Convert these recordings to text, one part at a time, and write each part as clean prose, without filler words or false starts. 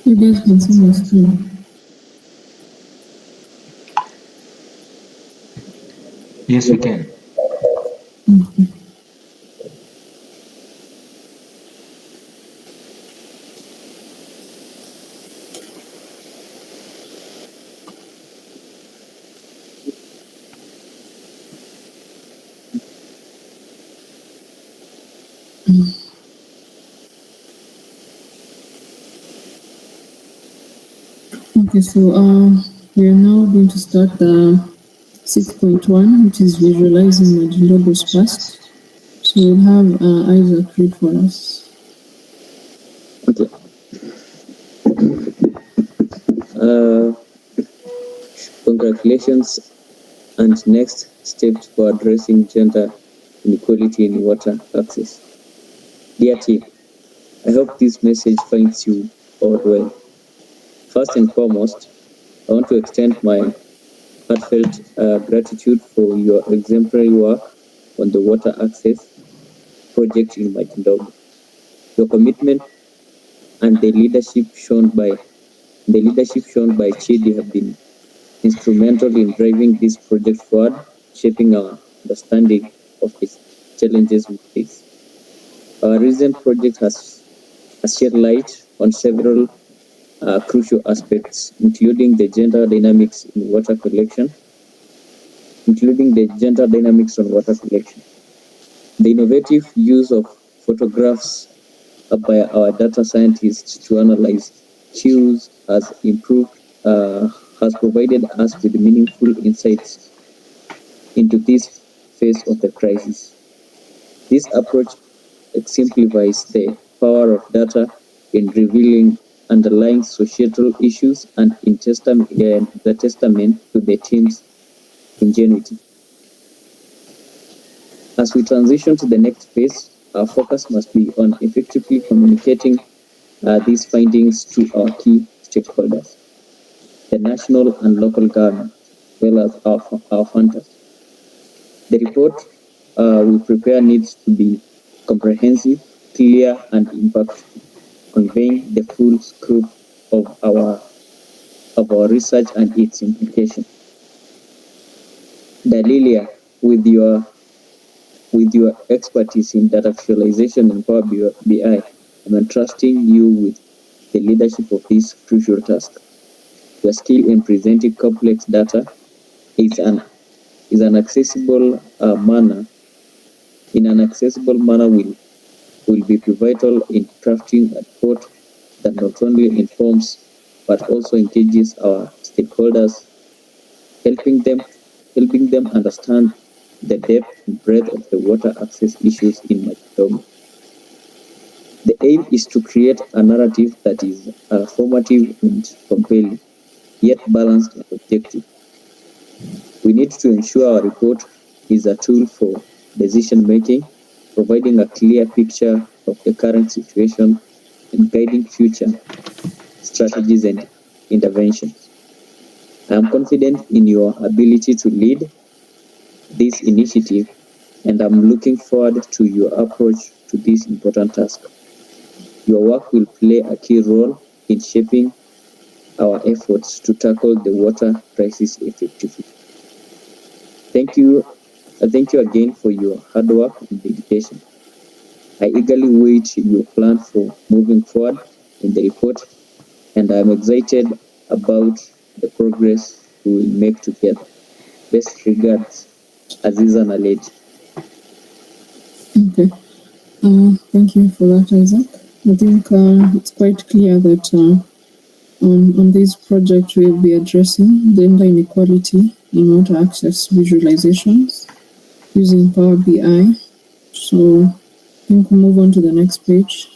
You guys can see my screen. Yes, we can. Okay, so we are now going to start the 6.1, which is visualizing Majindobo's past. So we'll have Isaac read for us. Okay. Congratulations, and next steps for addressing gender inequality in water access. Dear team, I hope this message finds you all well. First and foremost, I want to extend my heartfelt gratitude for your exemplary work on the water access project in Majindobo. Your commitment and the leadership shown by Chidi have been instrumental in driving this project forward, shaping our understanding of its challenges we face. Our recent project has shed light on several crucial aspects, including the gender dynamics in water collection, including the gender dynamics on water collection. The innovative use of photographs by our data scientists to analyze cues has provided us with meaningful insights into this phase of the crisis. This approach exemplifies the power of data in revealing underlying societal issues and the testament to the team's ingenuity. As we transition to the next phase, our focus must be on effectively communicating these findings to our key stakeholders, the national and local government, as well as our funders. The report we prepare needs to be comprehensive, clear, and impactful, conveying the full scope of our research and its implications. Dalilia, with your expertise in data visualization and Power BI, I'm entrusting you with the leadership of this crucial task. Your skill in presenting complex data is an accessible manner will be pivotal in crafting a report that not only informs but also engages our stakeholders, helping them understand the depth and breadth of the water access issues in Majidomo. The aim is to create a narrative that is formative and compelling, yet balanced and objective. We need to ensure our report is a tool for decision making, providing a clear picture of the current situation and guiding future strategies and interventions. I am confident in your ability to lead this initiative, and I'm looking forward to your approach to this important task. Your work will play a key role in shaping our efforts to tackle the water crisis effectively. Thank you again for your hard work and dedication. I eagerly wait your plan for moving forward in the report, and I'm excited about the progress we will make together. Best regards, Aziza Naledi. Okay. Thank you for that, Isaac. I think it's quite clear that on this project we'll be addressing gender inequality in water access visualizations using Power BI. So I think we'll move on to the next page.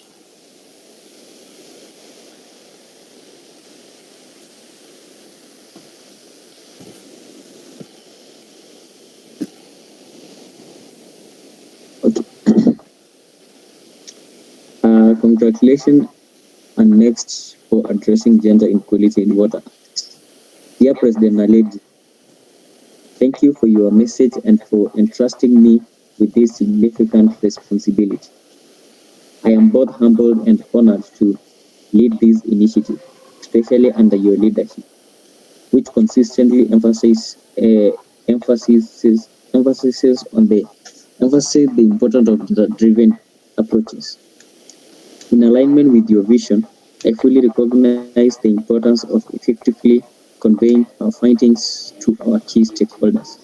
Congratulations, and next for addressing gender inequality in water. Dear President Naledi, thank you for your message and for entrusting me with this significant responsibility. I am both humbled and honored to lead this initiative. especially under your leadership, which consistently emphasizes on the emphasize the importance of data-driven approaches. In alignment with your vision, I fully recognize the importance of effectively conveying our findings to our key stakeholders,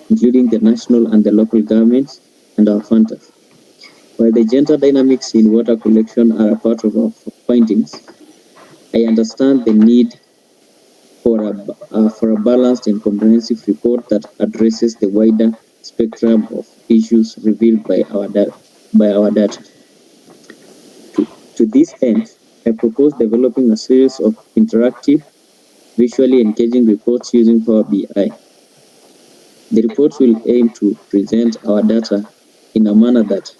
including the national and the local governments and our funders. While the gender dynamics in water collection are a part of our findings, I understand the need for a balanced and comprehensive report that addresses the wider spectrum of issues revealed by our data. To this end, I propose developing a series of interactive, visually engaging reports using Power BI. The reports will aim to present our data in a manner that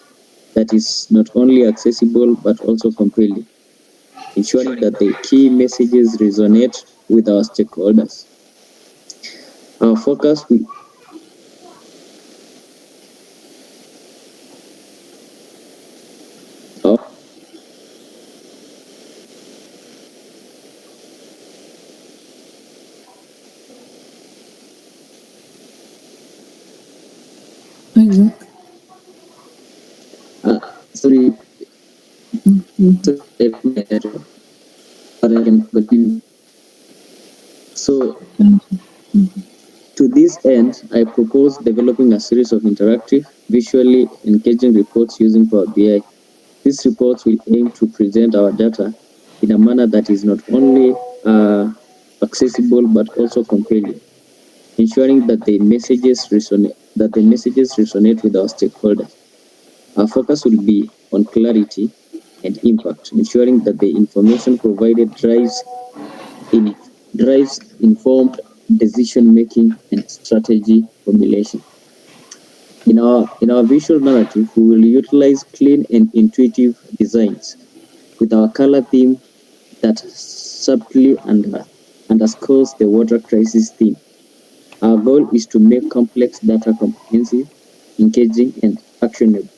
is not only accessible but also compelling, ensuring that the key messages resonate with our stakeholders. Our focus will our Isaac. sorry, Mhm. but I can continue. So Thank you. to this end, I propose developing a series of interactive, visually engaging reports using Power BI. These reports will aim to present our data in a manner that is not only accessible but also compelling, ensuring that the messages resonate with our stakeholders. Our focus will be on clarity and impact, ensuring that the information provided in drives informed decision making and strategy formulation. In our visual narrative, we will utilize clean and intuitive designs with our color theme that subtly underscores the water crisis theme. Our goal is to make complex data comprehensive, engaging, and actionable.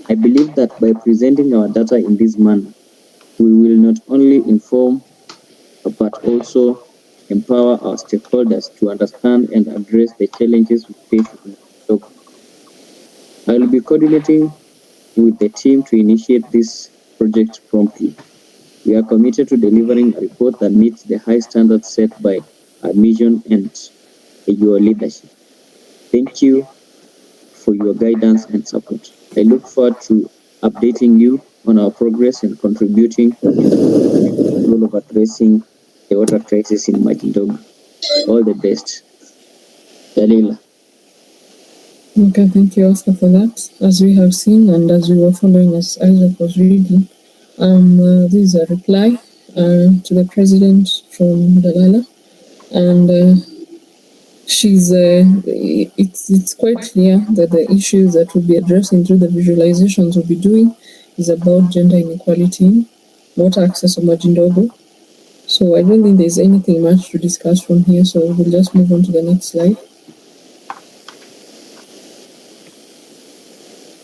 I believe that by presenting our data in this manner, we will not only inform but also empower our stakeholders to understand and address the challenges we face in Togo. I will be coordinating with the team to initiate this project promptly. We are committed to delivering a report that meets the high standards set by our mission and your leadership. Thank you for your guidance and support. I look forward to updating you on our progress and contributing to the goal of addressing the water crisis in Majidogo. All the best. Dalila. Okay, thank you, Oscar, for that. As we have seen and as we were following as Isaac was reading, this is a reply to the president from Delilah, and it's quite clear that the issues that we'll be addressing through the visualizations we'll be doing is about gender inequality, water access of Majindogo. So I don't think there's anything much to discuss from here, so we'll just move on to the next slide.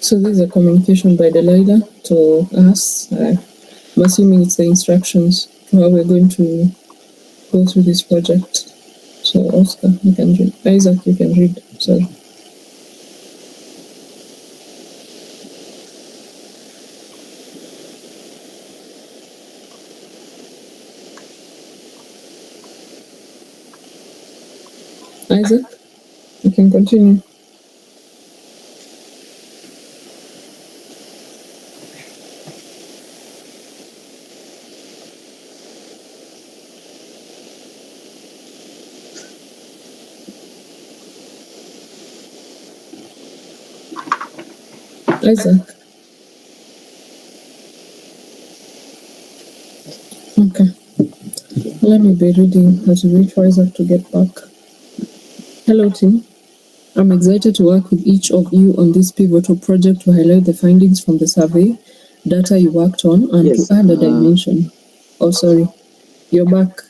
So this is a communication by Delilah to us. I'm assuming it's the instructions to how we're going to go through this project. So Oscar, you can read. Isaac, you can read. Sorry. Isaac, you can continue. Isaac. Okay. Let me be reading as we wait for Isaac to get back. Hello, team. I'm excited to work with each of you on this pivotal project to highlight the findings from the survey, data you worked on, and Yes. to add a dimension. Oh, sorry. You're back.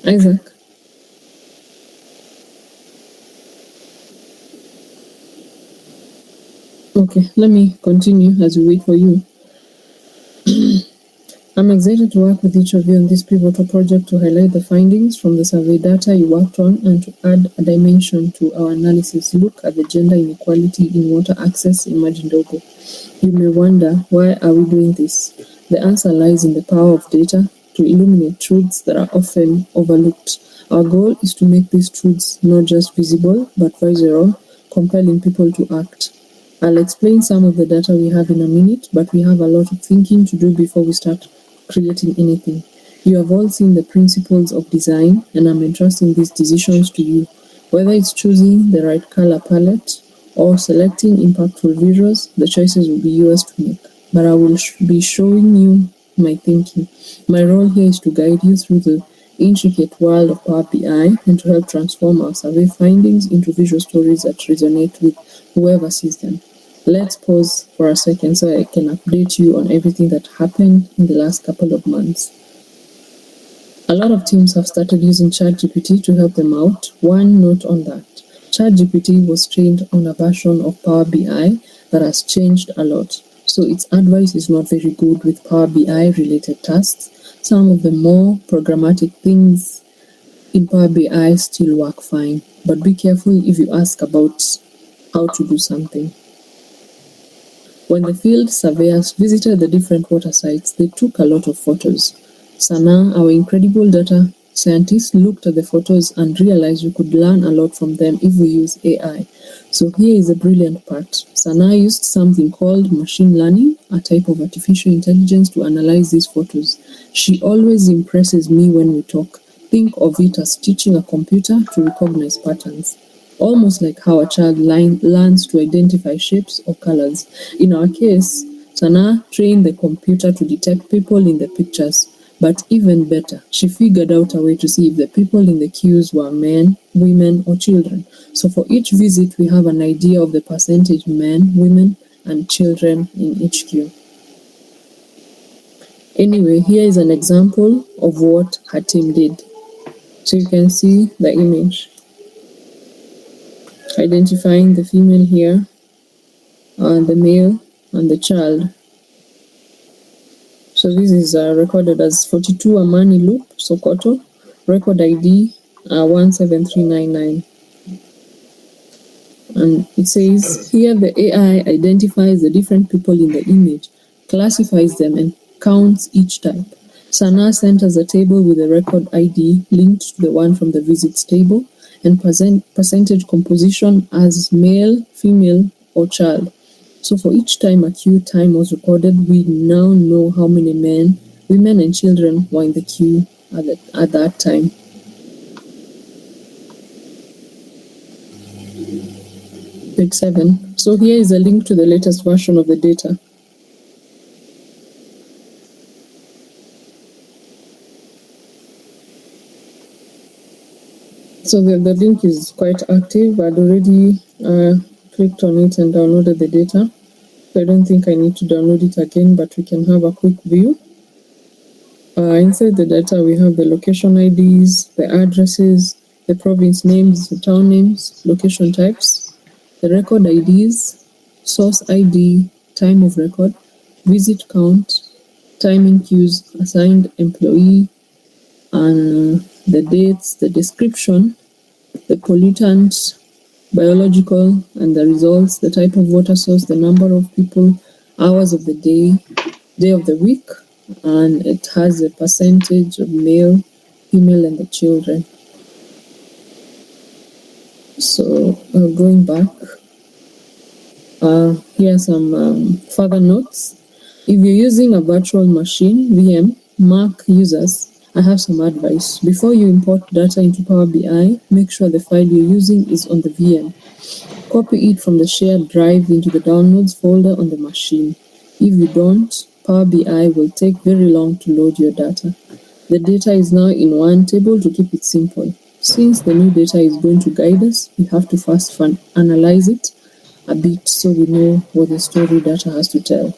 Isaac. Okay, let me continue as we wait for you. I'm excited to work with each of you on this pivotal project to highlight the findings from the survey data you worked on and to add a dimension to our analysis. Look at the gender inequality in water access in Majindogo. You may wonder, why are we doing this? The answer lies in the power of data to illuminate truths that are often overlooked. Our goal is to make these truths not just visible, but visceral, compelling people to act. I'll explain some of the data we have in a minute, but we have a lot of thinking to do before we start creating anything. You have all seen the principles of design, and I'm entrusting these decisions to you. Whether it's choosing the right color palette or selecting impactful visuals, the choices will be yours to make. But I will be showing you my thinking. My role here is to guide you through the intricate world of Power BI and to help transform our survey findings into visual stories that resonate with whoever sees them. Let's pause for a second so I can update you on everything that happened in the last couple of months. A lot of teams have started using ChatGPT to help them out. One note on that. ChatGPT was trained on a version of Power BI that has changed a lot, so its advice is not very good with Power BI related tasks. Some of the more programmatic things in Power BI still work fine, but be careful if you ask about how to do something. When the field surveyors visited the different water sites, they took a lot of photos. Sana, our incredible data scientist, looked at the photos and realized we could learn a lot from them if we use AI. So here is the brilliant part. Sana used something called machine learning, a type of artificial intelligence, to analyze these photos. She always impresses me when we talk. Think of it as teaching a computer to recognize patterns. Almost like how a child learns to identify shapes or colors. In our case, Sana trained the computer to detect people in the pictures, but even better, she figured out a way to see if the people in the queues were men, women, or children. So for each visit, we have an idea of the percentage men, women, and children in each queue. Anyway, here is an example of what her team did. So you can see the image. Identifying the female here, the male, and the child. So this is recorded as 42 Amani Loop, Sokoto, record ID 17399. And it says here the AI identifies the different people in the image, classifies them, and counts each type. Sana sent us a table with the record ID linked to the one from the visits table, and percentage composition as male, female, or child. So for each time a queue time was recorded, we now know how many men, women, and children were in the queue at that time. Page 7. So here is a link to the latest version of the data. So the link is quite active. I'd already clicked on it and downloaded the data. So I don't think I need to download it again, but we can have a quick view. Inside the data, we have the location IDs, the addresses, the province names, the town names, location types, the record IDs, source ID, time of record, visit count, time in queues, assigned employee, and the dates, the description, the pollutant, biological, and the results, the type of water source, the number of people, hours of the day, day of the week, and it has a percentage of male, female, and the children. So going back, here are some further notes. If you're using a virtual machine, VM, Mac users, I have some advice. Before you import data into Power BI, make sure the file you're using is on the VM. Copy it from the shared drive into the downloads folder on the machine. If you don't, Power BI will take very long to load your data. The data is now in one table to keep it simple. Since the new data is going to guide us, we have to first analyze it a bit so we know what the story data has to tell.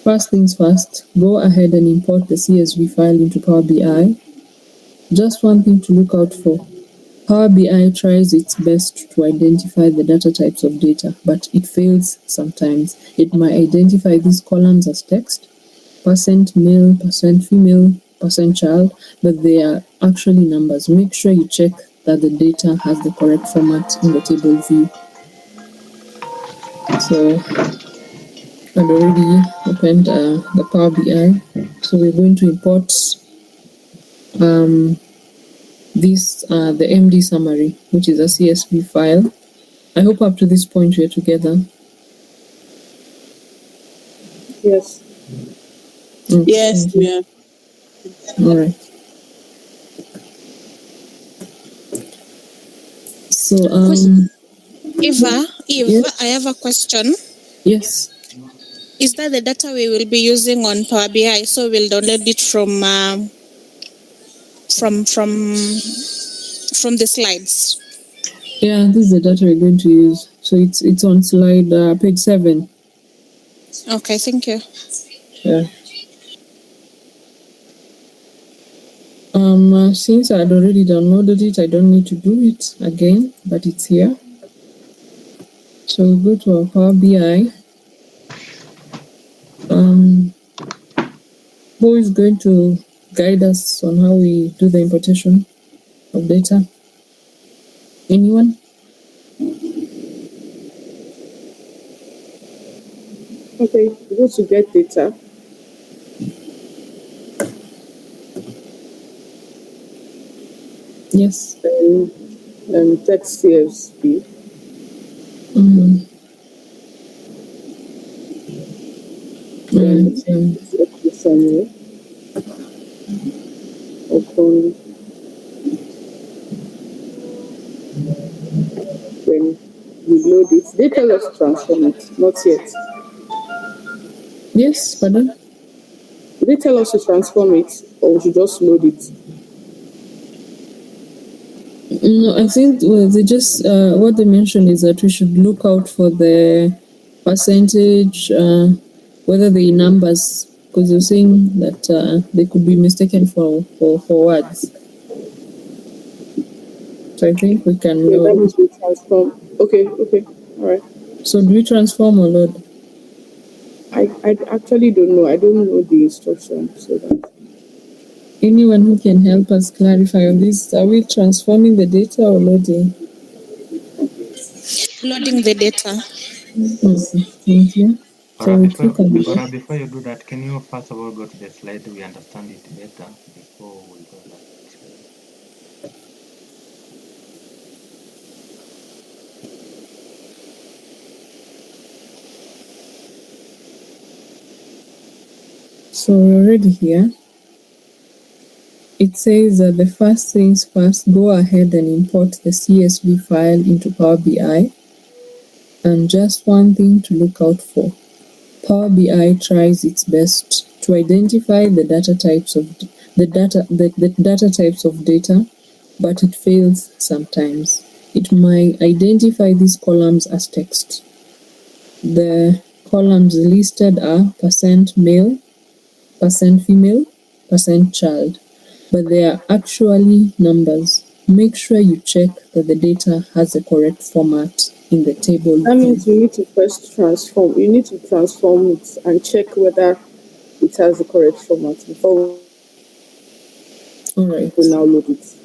First things first, go ahead and import the CSV file into Power BI. Just one thing to look out for. Power BI tries its best to identify the data types of data, but it fails sometimes. It might identify these columns as text, percent male, percent female, percent child, but they are actually numbers. Make sure you check that the data has the correct format in the table view. So I've already opened the Power BI. So we're going to import the MD summary, which is a CSV file. I hope up to this point we're together. Yes. Okay. Yes, we are. All right. So Eva, yes, I have a question. yes. Is that the data we will be using on Power BI? So we'll download it from the slides. Yeah, this is the data we're going to use. So it's on slide page 7. Okay, thank you. Yeah. Since I had already downloaded it, I don't need to do it again, but it's here. So we go to our Power BI. Who is going to guide us on how we do the importation of data? Anyone? Okay, go to get data. Yes. Text CSV. The summary. Open. When we load it, they tell us to transform it. Not yet. Yes, pardon? They tell us to transform it, or we should just load it. No, I think they just what they mentioned is that we should look out for the percentage, whether the numbers, because you're saying that they could be mistaken for words. So I think we can Okay, that load. means we transform. Okay, all right. So do we transform or load? I actually don't know. I don't know the instructions, so that. Anyone who can help us clarify on this? Are we transforming the data or loading? Loading the data. Okay, thank you. So we click on Or before you do that, can you first of all go to the slide we understand it better before we go that slide? So we're already here. It says that the first things first, go ahead and import the CSV file into Power BI. And just one thing to look out for. Power BI tries its best to identify the data types of data, but it fails sometimes. It might identify these columns as text. The columns listed are percent male, percent female, percent child, but they are actually numbers. Make sure you check that the data has the correct format in the table. That means you need to first transform. You need to transform it and check whether it has the correct format before All right. we now load it.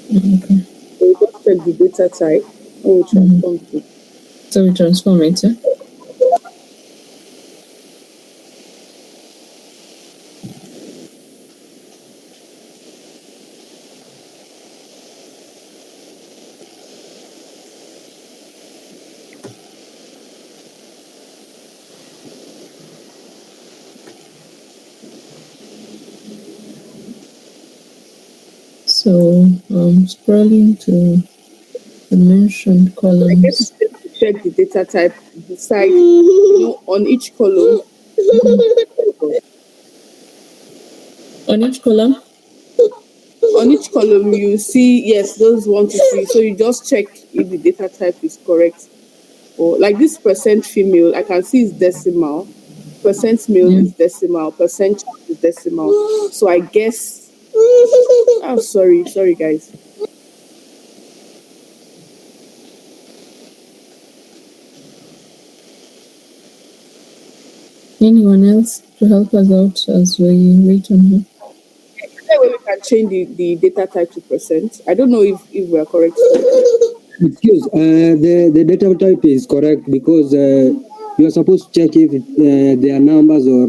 Okay. So we just check the data type and we transform it. So we transform it, yeah? So scrolling to the mentioned columns. Check the data type beside, on each column. On each column? On each column, you see, yes, those 1 to 3. So you just check if the data type is correct. Or like this percent female, I can see is decimal. Percent male is decimal. Percent child is decimal. So I guess. Oh, sorry, guys. Anyone else to help us out as we wait on her? That way we can change the data type to percent. I don't know if we are correct. Excuse, the data type is correct because you are supposed to check if they are numbers or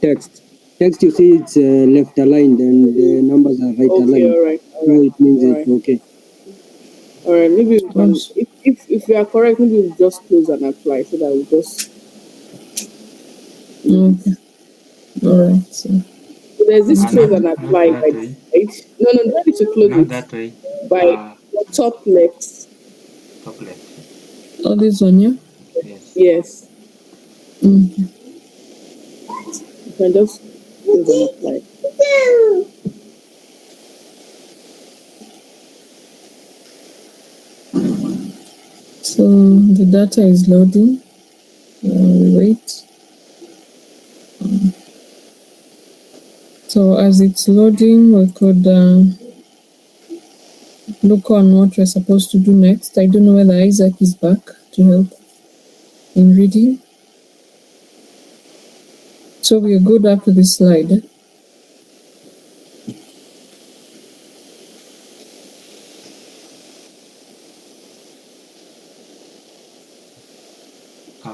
text. Text, you see, it's left aligned and the numbers are right Okay, aligned. all right. So it means All it's right. okay. All right, maybe we can, Yes. if we are correct, maybe we'll just close and apply so that we just. Okay. All right. So There's this Not, close and not apply that by way. right. No, don't need to close Not it that way. by the top left. Top left. all this one, yeah. Yes. Yes, Okay. you can just close and apply. So the data is loading. We wait. So as it's loading, we could look on what we're supposed to do next. I don't know whether Isaac is back to help in reading. So we're good up to this slide. Eh?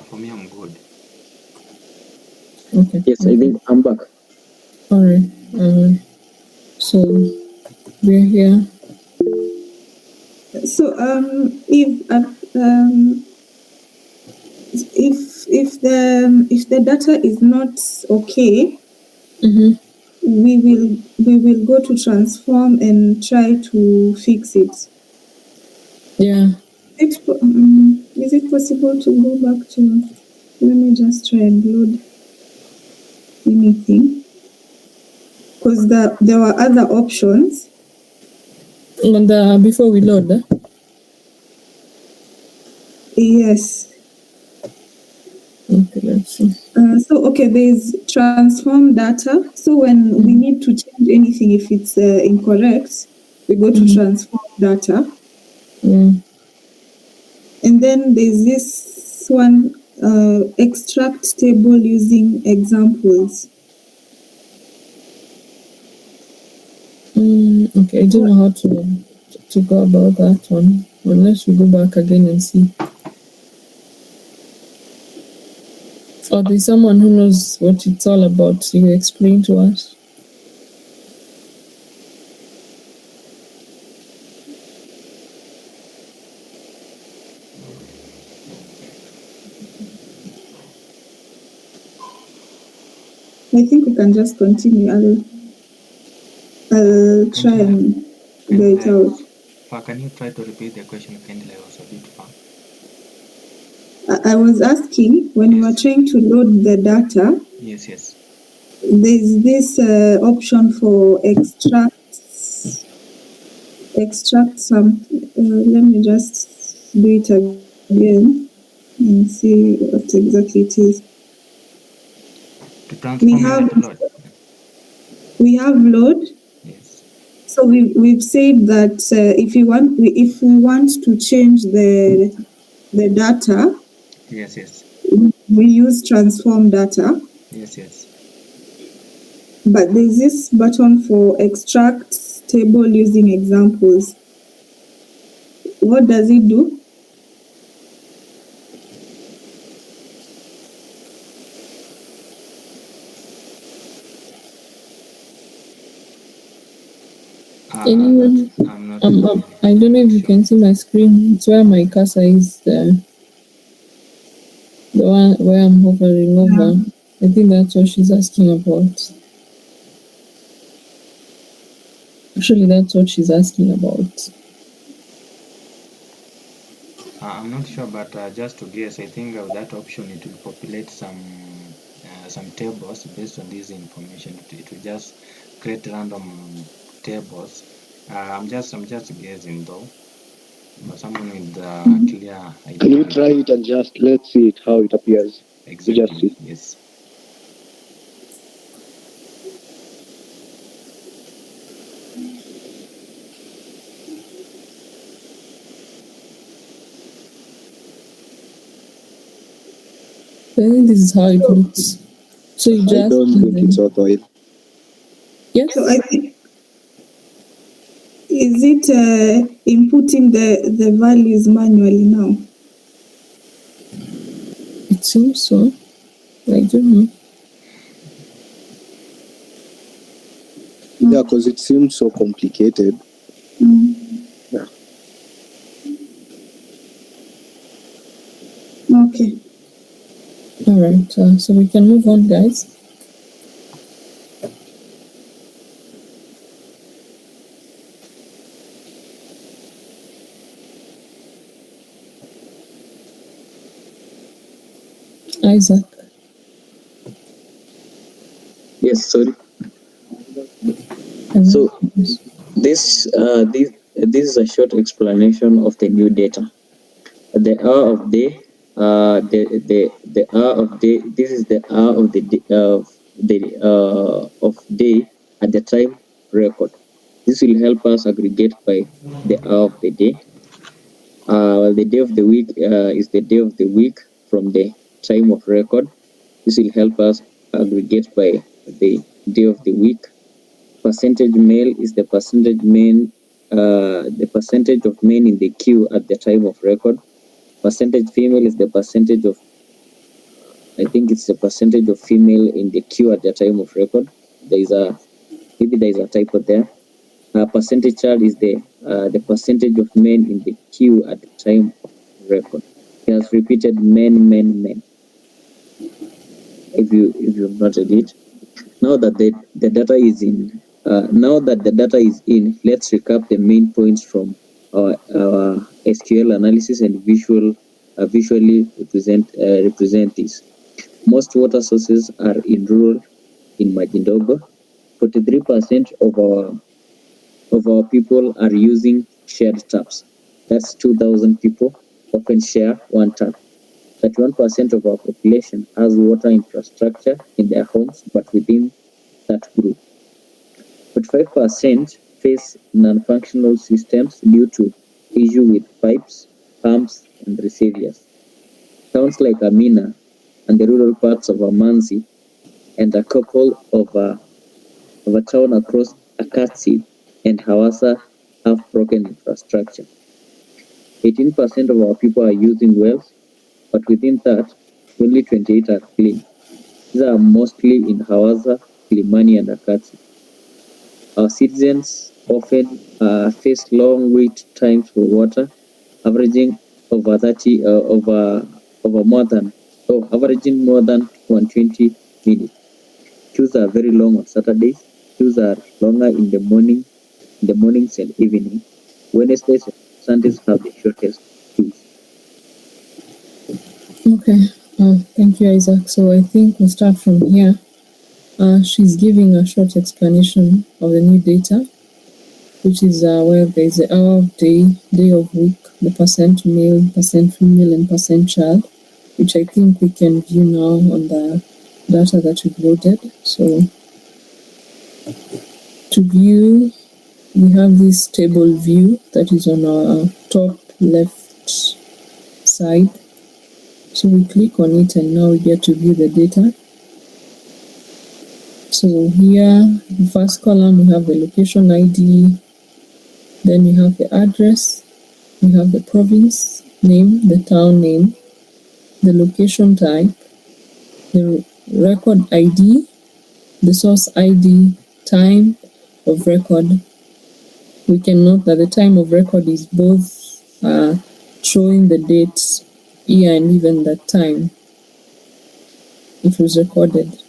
For me, I'm good. Okay. Yes, I think I'm back. All right. So we're here. So if the data is not okay, Mm-hmm. we will go to transform and try to fix it. Yeah. Is it possible to go back to? Let me just try and load anything because there were other options. And before we load, Yes. okay, let's see. There is transform data. So when we need to change anything, if it's incorrect, we go to transform data. Mm. And then there's this one, extract table using examples. Okay, I don't know how to go about that one unless we go back again and see. Or there's someone who knows what it's all about. You explain to us. I think we can just continue. I'll try and go it out. Can you try to repeat the question kindly? I was a bit far. I was asking when you are trying to load the data, Yes, yes. there's this option for extract some. Let me just do it again and see what exactly it is. To transform we have load. Yes. So we've said that if we want to change the data, Yes, yes. we use transform data. Yes, yes. But there's this button for extract table using examples. What does it do? Anyone? I'm not. I don't know if you can see my screen. It's where my cursor is. The one where I'm hovering over. I think that's what she's asking about. Actually, that's what she's asking about. I'm not sure, but just to guess, I think that option it will populate some tables based on this information. It will just create random tables. I'm just guessing though. But someone with clear idea. Can you try it and just let's see it how it appears? Exactly. Just see. Yes. I think this is how it looks. So you I just don't think it's worthwhile. yes. So I think, is it inputting the values manually now? It seems so. I don't know. Yeah, because it seems so complicated. Yeah. Okay. All right. So we can move on, guys. Isaac. Yes, sorry. So this is a short explanation of the new data. The hour of day, the hour of day. This is the hour of the of day at the time record. This will help us aggregate by the hour of the day. The day of the week is the day of the week from the time of record. This will help us aggregate by the day of the week. Percentage male is the percentage of men in the queue at the time of record. Percentage female is the percentage of, I think it's the percentage of female in the queue at the time of record. Maybe there is a typo there. Percentage child is the percentage of men in the queue at the time of record. He has repeated men. If you've noted it. Now that the data is in, let's recap the main points from our SQL analysis and visually represent this. Most water sources are in rural in Majindogo. 43% of our people are using shared taps. That's 2,000 people often share one tap. 31% of our population has water infrastructure in their homes, but within that group. 45% face non-functional systems due to issue with pipes, pumps, and receivers. Towns like Amina and the rural parts of Amanzi and a couple of a town across Akatsi and Hawassa have broken infrastructure. 18% of our people are using wells, but within that, only 28 are clean. These are mostly in Hawassa, Kilimani, and Akatsi. Our citizens often face long wait times for water, averaging averaging more than 120 minutes. Queues are very long on Saturdays. Queues are longer in the mornings and evening. Wednesdays and Sundays have the shortest queues. Okay. Thank you, Isaac. So I think we'll start from here. She's giving a short explanation of the new data, which is where there is the hour of day, day of week, the percent male, percent female, and percent child, which I think we can view now on the data that we've loaded. So to view, we have this table view that is on our top left side. So we click on it and now we get to view the data. So here, the first column, we have the location ID, then we have the address, we have the province name, the town name, the location type, the record ID, the source ID, time of record. We can note that the time of record is both showing the date, year, and even the time it was recorded.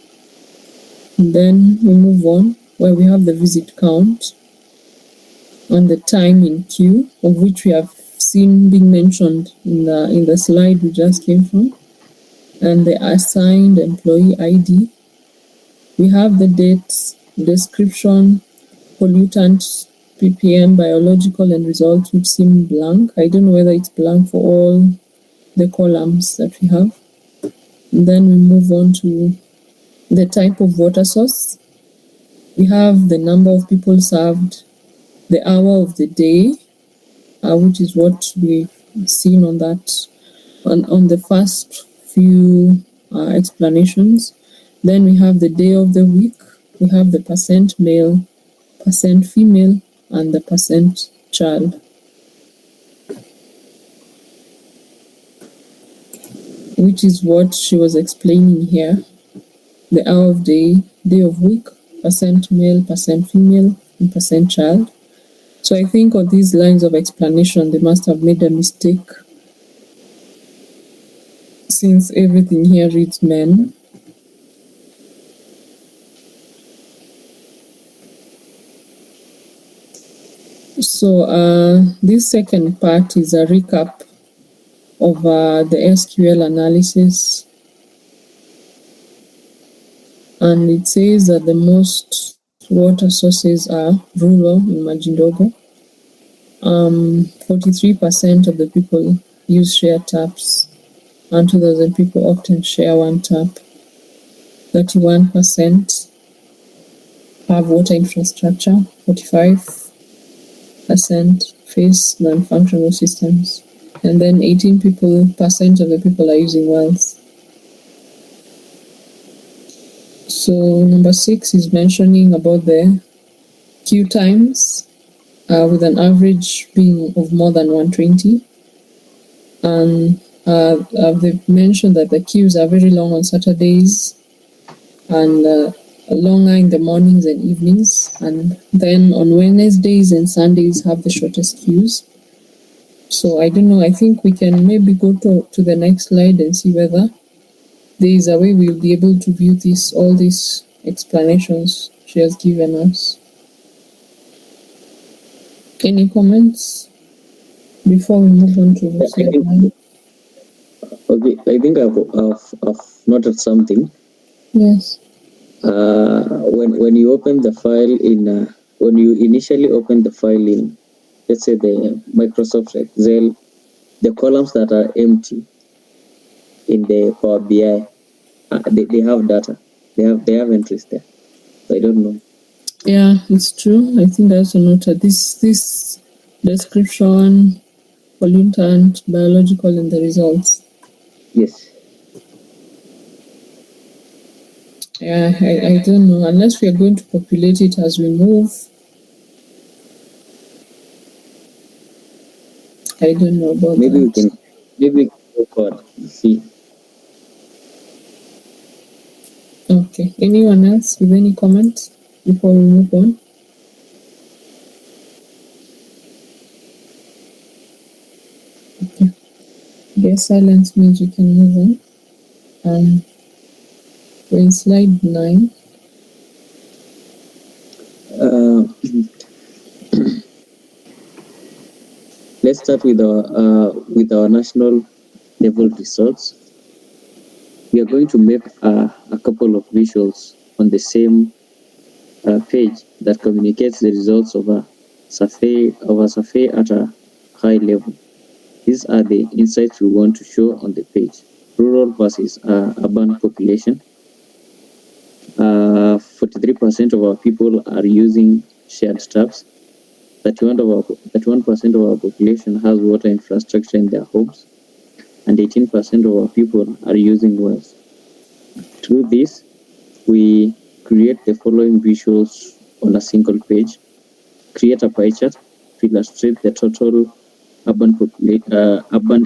And then we move on where we have the visit count and the time in queue, of which we have seen being mentioned in the slide we just came from, and the assigned employee ID. We have the dates, description, pollutant, ppm, biological, and results, which seem blank. I don't know whether it's blank for all the columns that we have. And then we move on to the type of water source. We have the number of people served, the hour of the day, which is what we've seen on the first few explanations, Then we have the day of the week. We have the percent male, percent female, and the percent child. Which is what she was explaining here. The hour of day, day of week, percent male, percent female, and percent child. So I think on these lines of explanation, they must have made a mistake, since everything here reads men. So this second part is a recap of the SQL analysis, and it says that the most water sources are rural in Majindogo. 43% of the people use shared taps, and 2,000 people often share one tap. 31% have water infrastructure. 45% face non-functional systems, and then 18% of the people are using wells. So number 6 is mentioning about the queue times, with an average being of more than 120, and they've mentioned that the queues are very long on Saturdays and longer in the mornings and evenings, and then on Wednesdays and Sundays have the shortest queues. So I don't know, I think we can maybe go to the next slide and see whether there is a way we'll be able to view all these explanations she has given us. Any comments before we move on to slide 9? Okay, I think I've noted something. Yes. When you open the file in when you initially open the file in, let's say, the Microsoft Excel, the columns that are empty in the Power BI, they have data. They have entries there. So I don't know. Yeah, it's true. I think I also noted this description, pollutant, biological, and the results. Yes. Yeah, I don't know. Unless we are going to populate it as we move. I don't know about maybe that. we can go forward and see. Okay. Anyone else with any comments before we move on? Okay. Yes, silence means we can move on. We're in slide 9. Let's start with our national level results. We are going to make a couple of visuals on the same page that communicates the results of a survey at a high level. These are the insights we want to show on the page. Rural versus urban population. 43% of our people are using shared taps. 31% of our population has water infrastructure in their homes, and 18% of our people are using wells. Through this, we create the following visuals on a single page. Create a pie chart to illustrate the total urban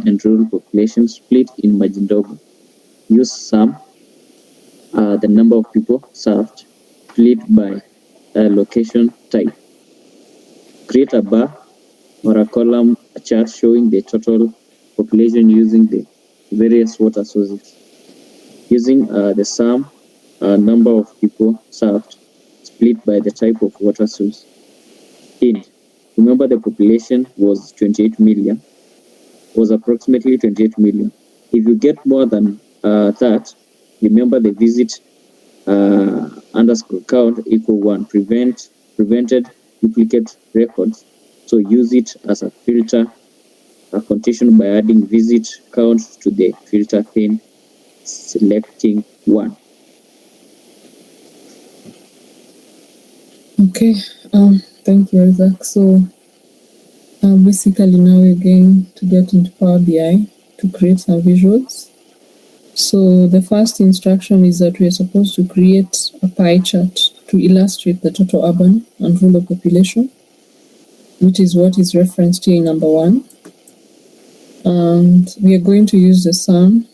and rural population split in Majindogo. Use sum, the number of people served, split by location type. Create a bar or a column chart showing the total population using the various water sources. Using the sum, number of people served, split by the type of water source. Remember the population was 28 million, was approximately 28 million. If you get more than that, remember the visit underscore count equal 1. Prevented duplicate records. So use it as a filter, a condition by adding visit count to the filter pane, selecting 1. Okay, thank you, Isaac. So basically now we're going to get into Power BI to create some visuals. So the first instruction is that we are supposed to create a pie chart to illustrate the total urban and rural population, which is what is referenced here in number 1. And we are going to use the sum,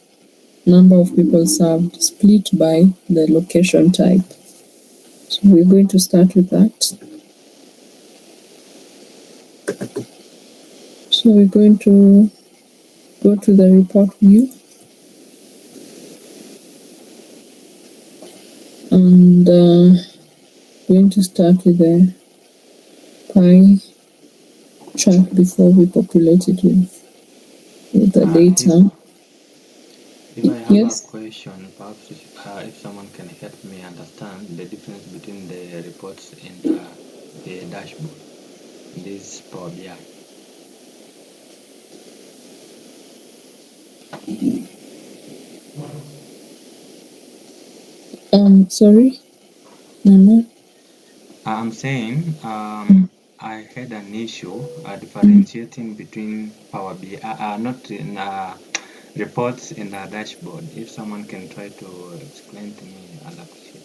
number of people served, split by the location type. So we're going to start with that. So we're going to go to the report view. And going to start with the pie chart before we populate it with the data. If I have Yes. a question, perhaps if someone can help me understand the difference between the reports and the dashboard, this Power BI. Sorry, Nana. I'm saying I had an issue differentiating between Power BI, not in reports and a dashboard. If someone can try to explain to me, I'll appreciate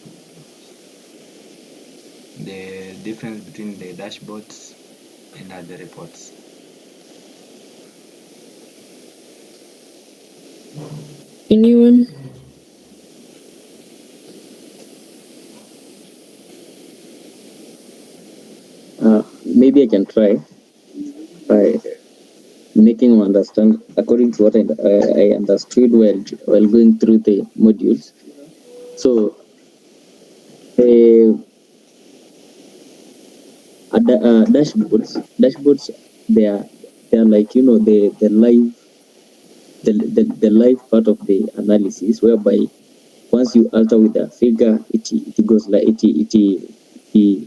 it. The difference between the dashboards and the reports. Anyone? Maybe I can try by making you understand according to what I understood while going through the modules. So, dashboards, they're like the live part of the analysis, whereby once you alter with a figure, it goes like it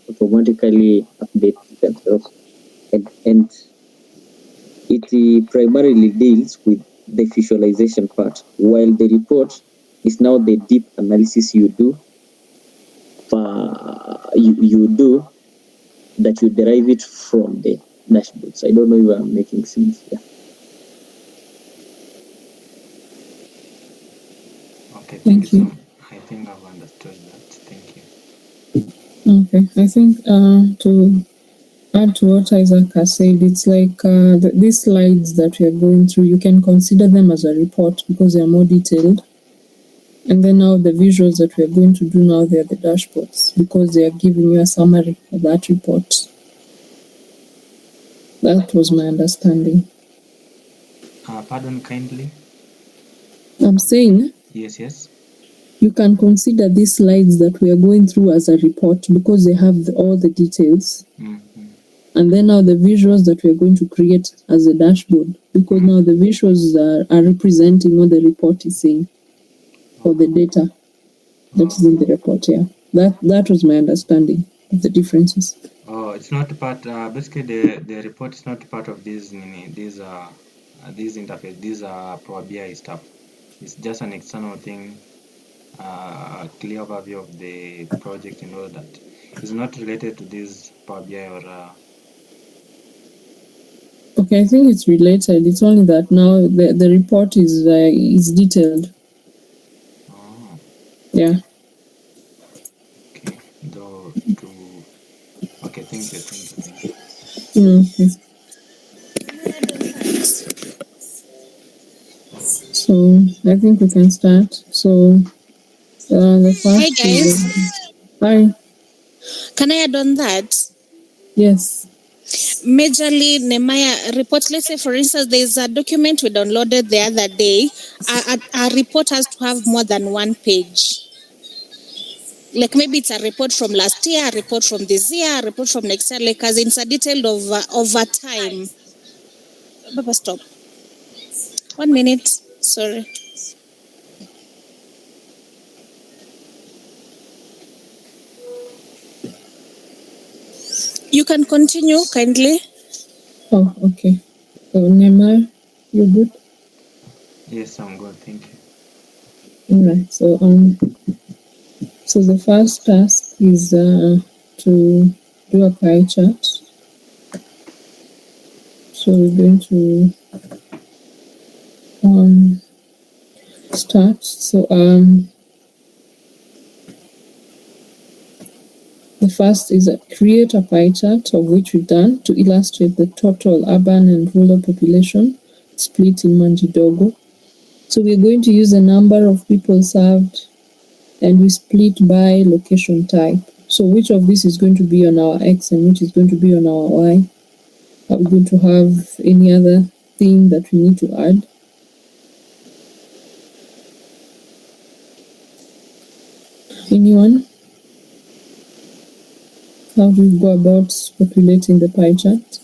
automatically updates themselves, and it primarily deals with the visualization part, while the report is now the deep analysis you do that you derive it from the dashboards. I don't know if I'm making sense. Yeah. Okay, Thank you. I think I've understood that. Thank you. Okay, I think to add to what Isaac has said, it's like these slides that we are going through, you can consider them as a report because they are more detailed. And then now the visuals that we are going to do now, they are the dashboards because they are giving you a summary of that report. That was my understanding. Pardon kindly? I'm saying Yes. you can consider these slides that we are going through as a report because they have all the details. Mm-hmm. And then now the visuals that we are going to create as a dashboard, because now the visuals are representing what the report is saying, or the data that is in the report. Yeah, that was my understanding of the differences. Oh, it's not part. Basically, the report is not part of these interface. These are Power BI stuff. It's just an external thing. Clear overview of the project and all that. It's not related to this Power BI or. Okay, I think it's related. It's only that now the report is detailed. Oh. Yeah. Okay. Okay. Thank you. Okay. So I think we can start. So the first. Hi guys. Hi. Can I add on that? Yes. Majorly Nemaya report, let's say for instance there's a document we downloaded the other day. A report has to have more than one page. Like maybe it's a report from last year, a report from this year, a report from next year, like as it's a detailed over time. Baba, stop. 1 minute. Sorry. You can continue kindly. Oh, okay. So Neymar, you good? Yes, I'm good. Thank you. All right. So the first task is to do a pie chart. So we're going to start. So the first is create a pie chart, of which we've done, to illustrate the total urban and rural population split in Manjidogo. So we're going to use the number of people served, and we split by location type. So which of this is going to be on our X and which is going to be on our Y? Are we going to have any other thing that we need to add? Anyone? How do we go about populating the pie chart?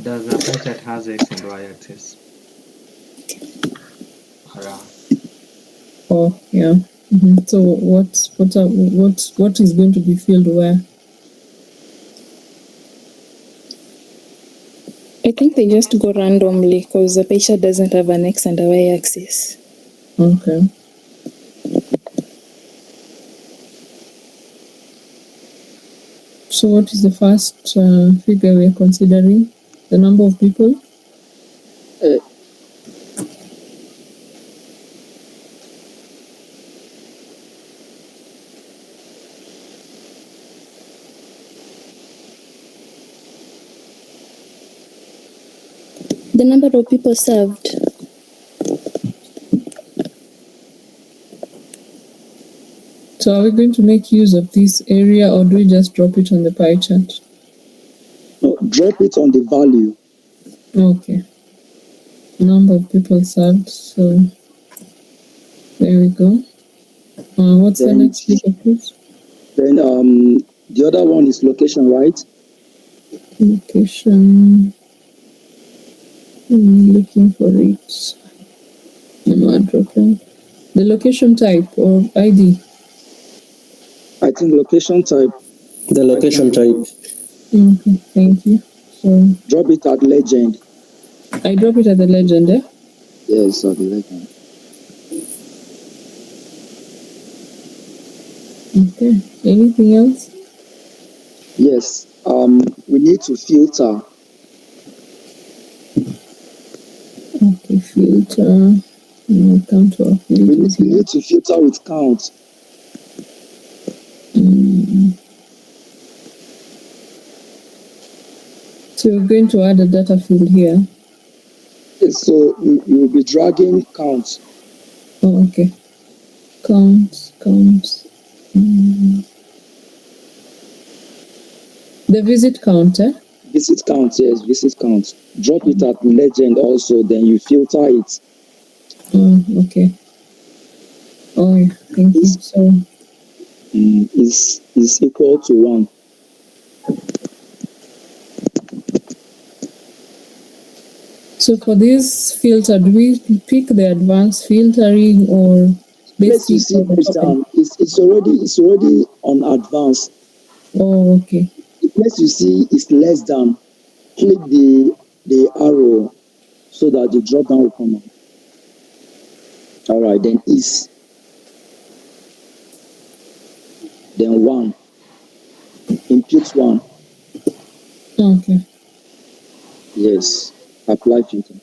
Does the pie chart has X and Y axis? Oh, yeah. So what is going to be filled where? I think they just go randomly because the picture doesn't have an X and a Y axis. Okay. So what is the first figure we are considering? The number of people? The number of people served. So are we going to make use of this area, or do we just drop it on the pie chart? No, drop it on the value. Okay. Number of people served. So there we go. What's the next figure, please? Then the other one is location, right? Location. I'm looking for it. The location type or ID? I think location type. The location type. Okay, thank you. So Drop it at legend. I drop it at the legend, eh? Yes, at the legend. Okay. Anything else? Yes. We need to filter. Okay, filter. Come to our filters We here. need to filter with count. So we're going to add a data field here. Yes, so you will be dragging count. Oh, okay. Count. The visit count, eh? Visit count, yes, visit count. Drop it at legend also, then you filter it. Oh, okay. Oh, yeah. Thank you. So Is equal to 1. So for this filter, do we pick the advanced filtering or Yes, you basic? see this down. It's already on advanced. Oh, okay. The place you see is less than. Click the arrow so that the drop down will come up. All right, then is. Then 1. Input 1. Okay. Yes. Apply filter.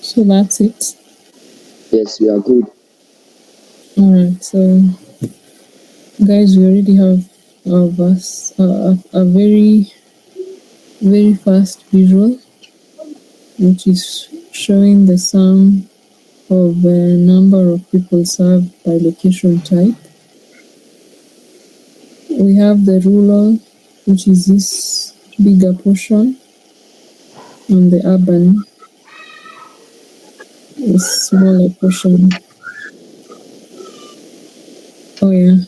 So that's it. Yes, we are good. All right. So, guys, we already have a very, very fast visual, which is showing the sum of the number of people served by location type. We have the rural, which is this bigger portion, and the urban, this smaller portion. Oh yeah.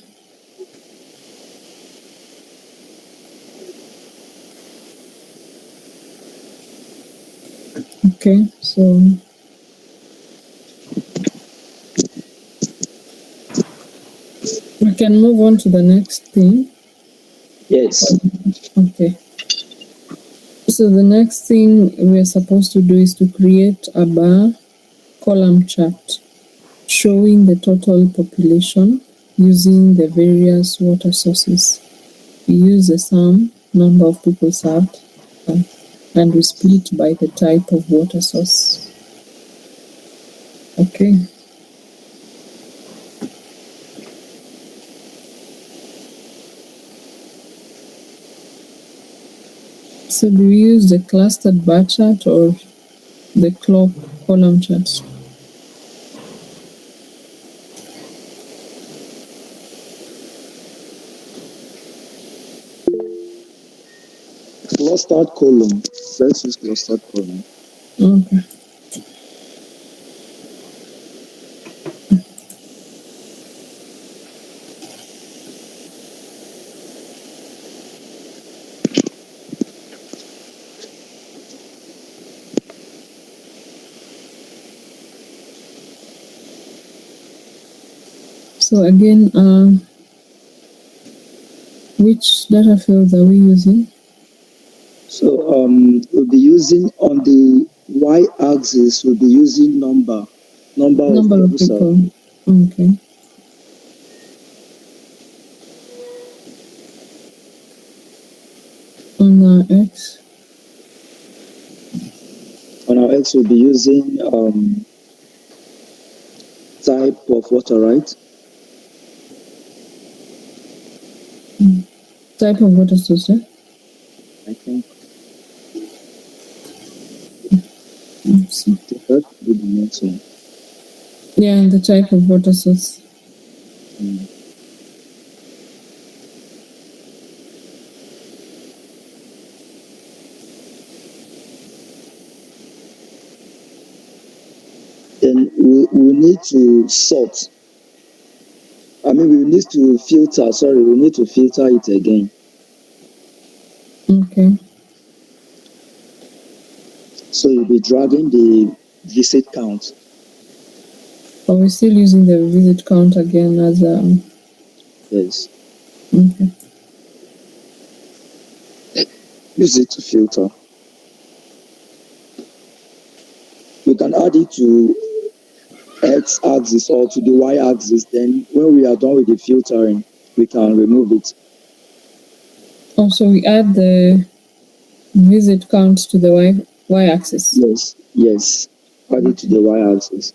Okay, so we can move on to the next thing. Yes. Okay. So the next thing we're supposed to do is to create a bar column chart showing the total population using the various water sources. We use the sum, number of people served, and we split by the type of water source. Okay. So do we use the clustered bar chart or the column chart? Clustered column. Let's use clustered column. Okay. So again, which data fields are we using? So we'll be using on the y-axis. We'll be using number of Number people. of people. Okay. On our X. On our X, we'll be using type of water, right? Type of water source, yeah? I think Let's see. that would be next one. Yeah, the type of water source. Then we need to sort. I mean, we need to filter. Sorry, we need to filter it again. Okay. So you'll be dragging the visit count. But we're still using the visit count again as a... Yes. Okay. Use it to filter. We can add it to x-axis or to the y-axis. Then when we are done with the filtering, we can remove it. Also, we add the visit count to the y-axis. Yes. Add it to the y-axis.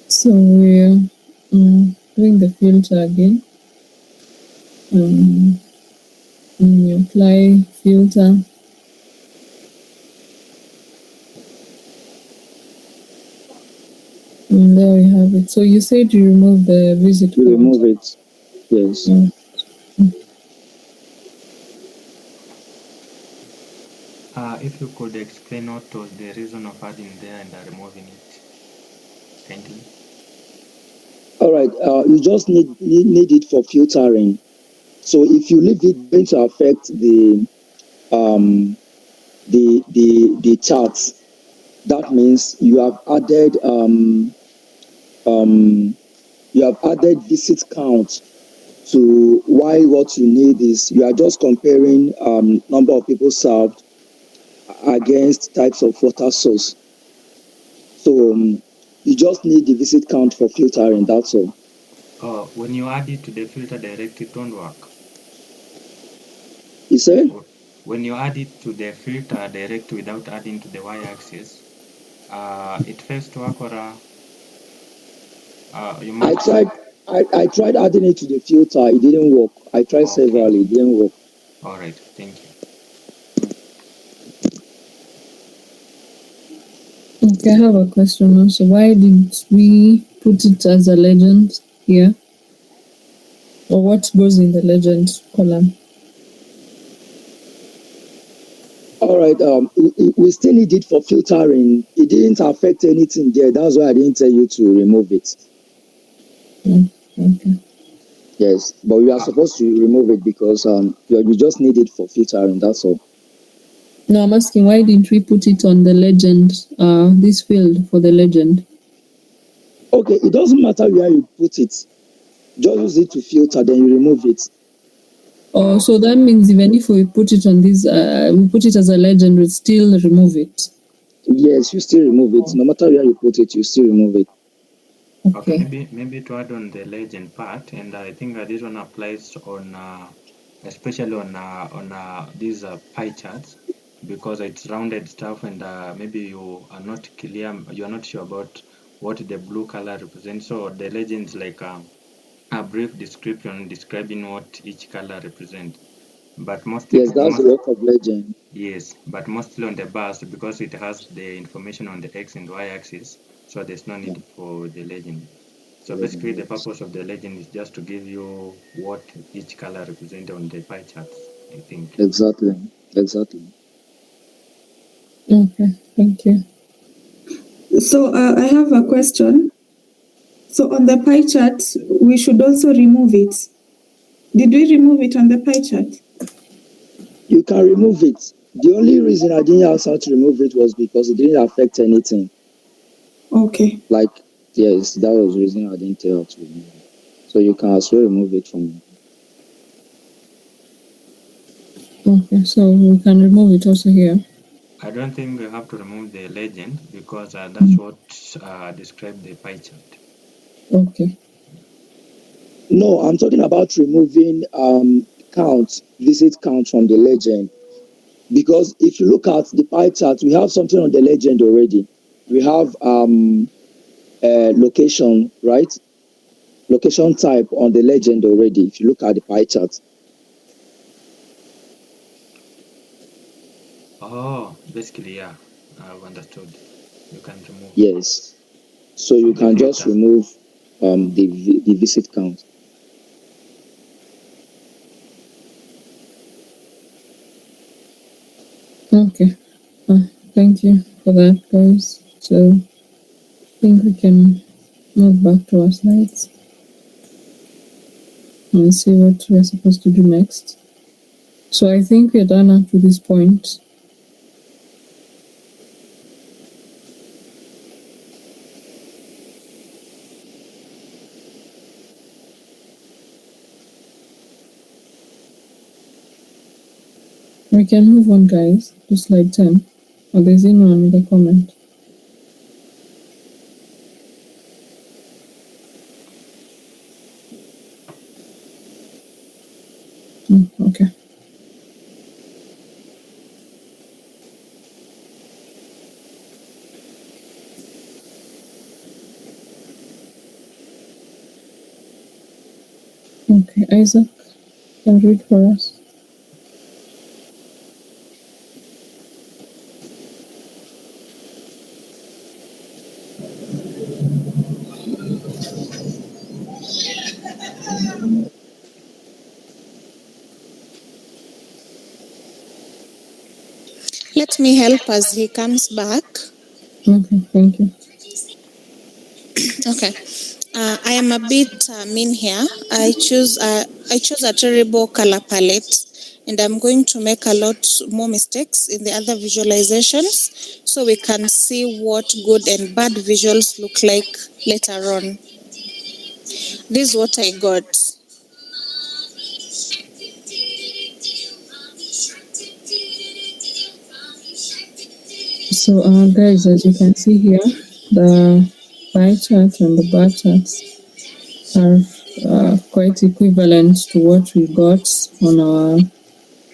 So we're doing the filter again. And you apply filter. And there we have it. So you said you remove the visit count. Remove it. Yes. If you could explain what was the reason of adding there and removing it. Thank you. All right. You just need it for filtering. So if you leave it, it's going to affect the charts. That means you have added visit count to why what you need is you are just comparing number of people served against types of water source. So you just need the visit count for filtering, that's all. When you add it to the filter direct, it won't work. You say? When you add it to the filter direct without adding to the y-axis, it fails to work, or you might... I tried adding it to the filter, it didn't work. I tried several, it didn't work. All right, thank you. Okay, I have a question also. Why did we put it as a legend here? Or what goes in the legend column? All right, we still need it for filtering. It didn't affect anything there. That's why I didn't tell you to remove it. Okay. Yes, but we are supposed to remove it because you just need it for filtering, that's all. No, I'm asking why didn't we put it on the legend, this field for the legend? Okay, it doesn't matter where you put it. Just use it to filter, then you remove it. Oh, so that means even if we put it on this, we put it as a legend, we'll still remove it. Yes, you still remove it. No matter where you put it, you still remove it. Okay, maybe to add on the legend part, and I think this one applies on especially on these pie charts, because it's rounded stuff, and maybe you are not clear, you are not sure about what the blue color represents. So the legend is like a brief description describing what each color represents. But mostly, Yes, that's the work of legend. yes, but mostly on the bars, because it has the information on the X and Y axis, so there's no need for the legend. So basically, the purpose of the legend is just to give you what each color represents on the pie charts, I think. Exactly. Okay, thank you. So I have a question. So on the pie chart, we should also remove it. Did we remove it on the pie chart? You can remove it. The only reason I didn't ask how to remove it was because it didn't affect anything. Okay. Like, yes, that was the reason I didn't tell you how to remove it. So you can also remove it from. Okay, so we can remove it also here. I don't think we have to remove the legend, because that's what describes the pie chart. Okay. No, I'm talking about removing visit count from the legend. Because if you look at the pie chart, we have something on the legend already. We have location, right? Location type on the legend already, if you look at the pie chart. Oh, basically, yeah, I've understood. You can remove. Yes. So you can just remove the visit count. Okay. Thank you for that, guys. So I think we can move back to our slides and see what we're supposed to do next. So I think we're done up to this point. We can move on, guys, to slide 10. Or there's anyone with a comment? Okay. Okay, Isaac, can you read for us? Let me help as he comes back. Okay, thank you. Okay. I am a bit mean here. I choose a terrible color palette, and I'm going to make a lot more mistakes in the other visualizations, so we can see what good and bad visuals look like later on. This is what I got. So, guys, as you can see here, the pie chart and the bar charts are quite equivalent to what we got on our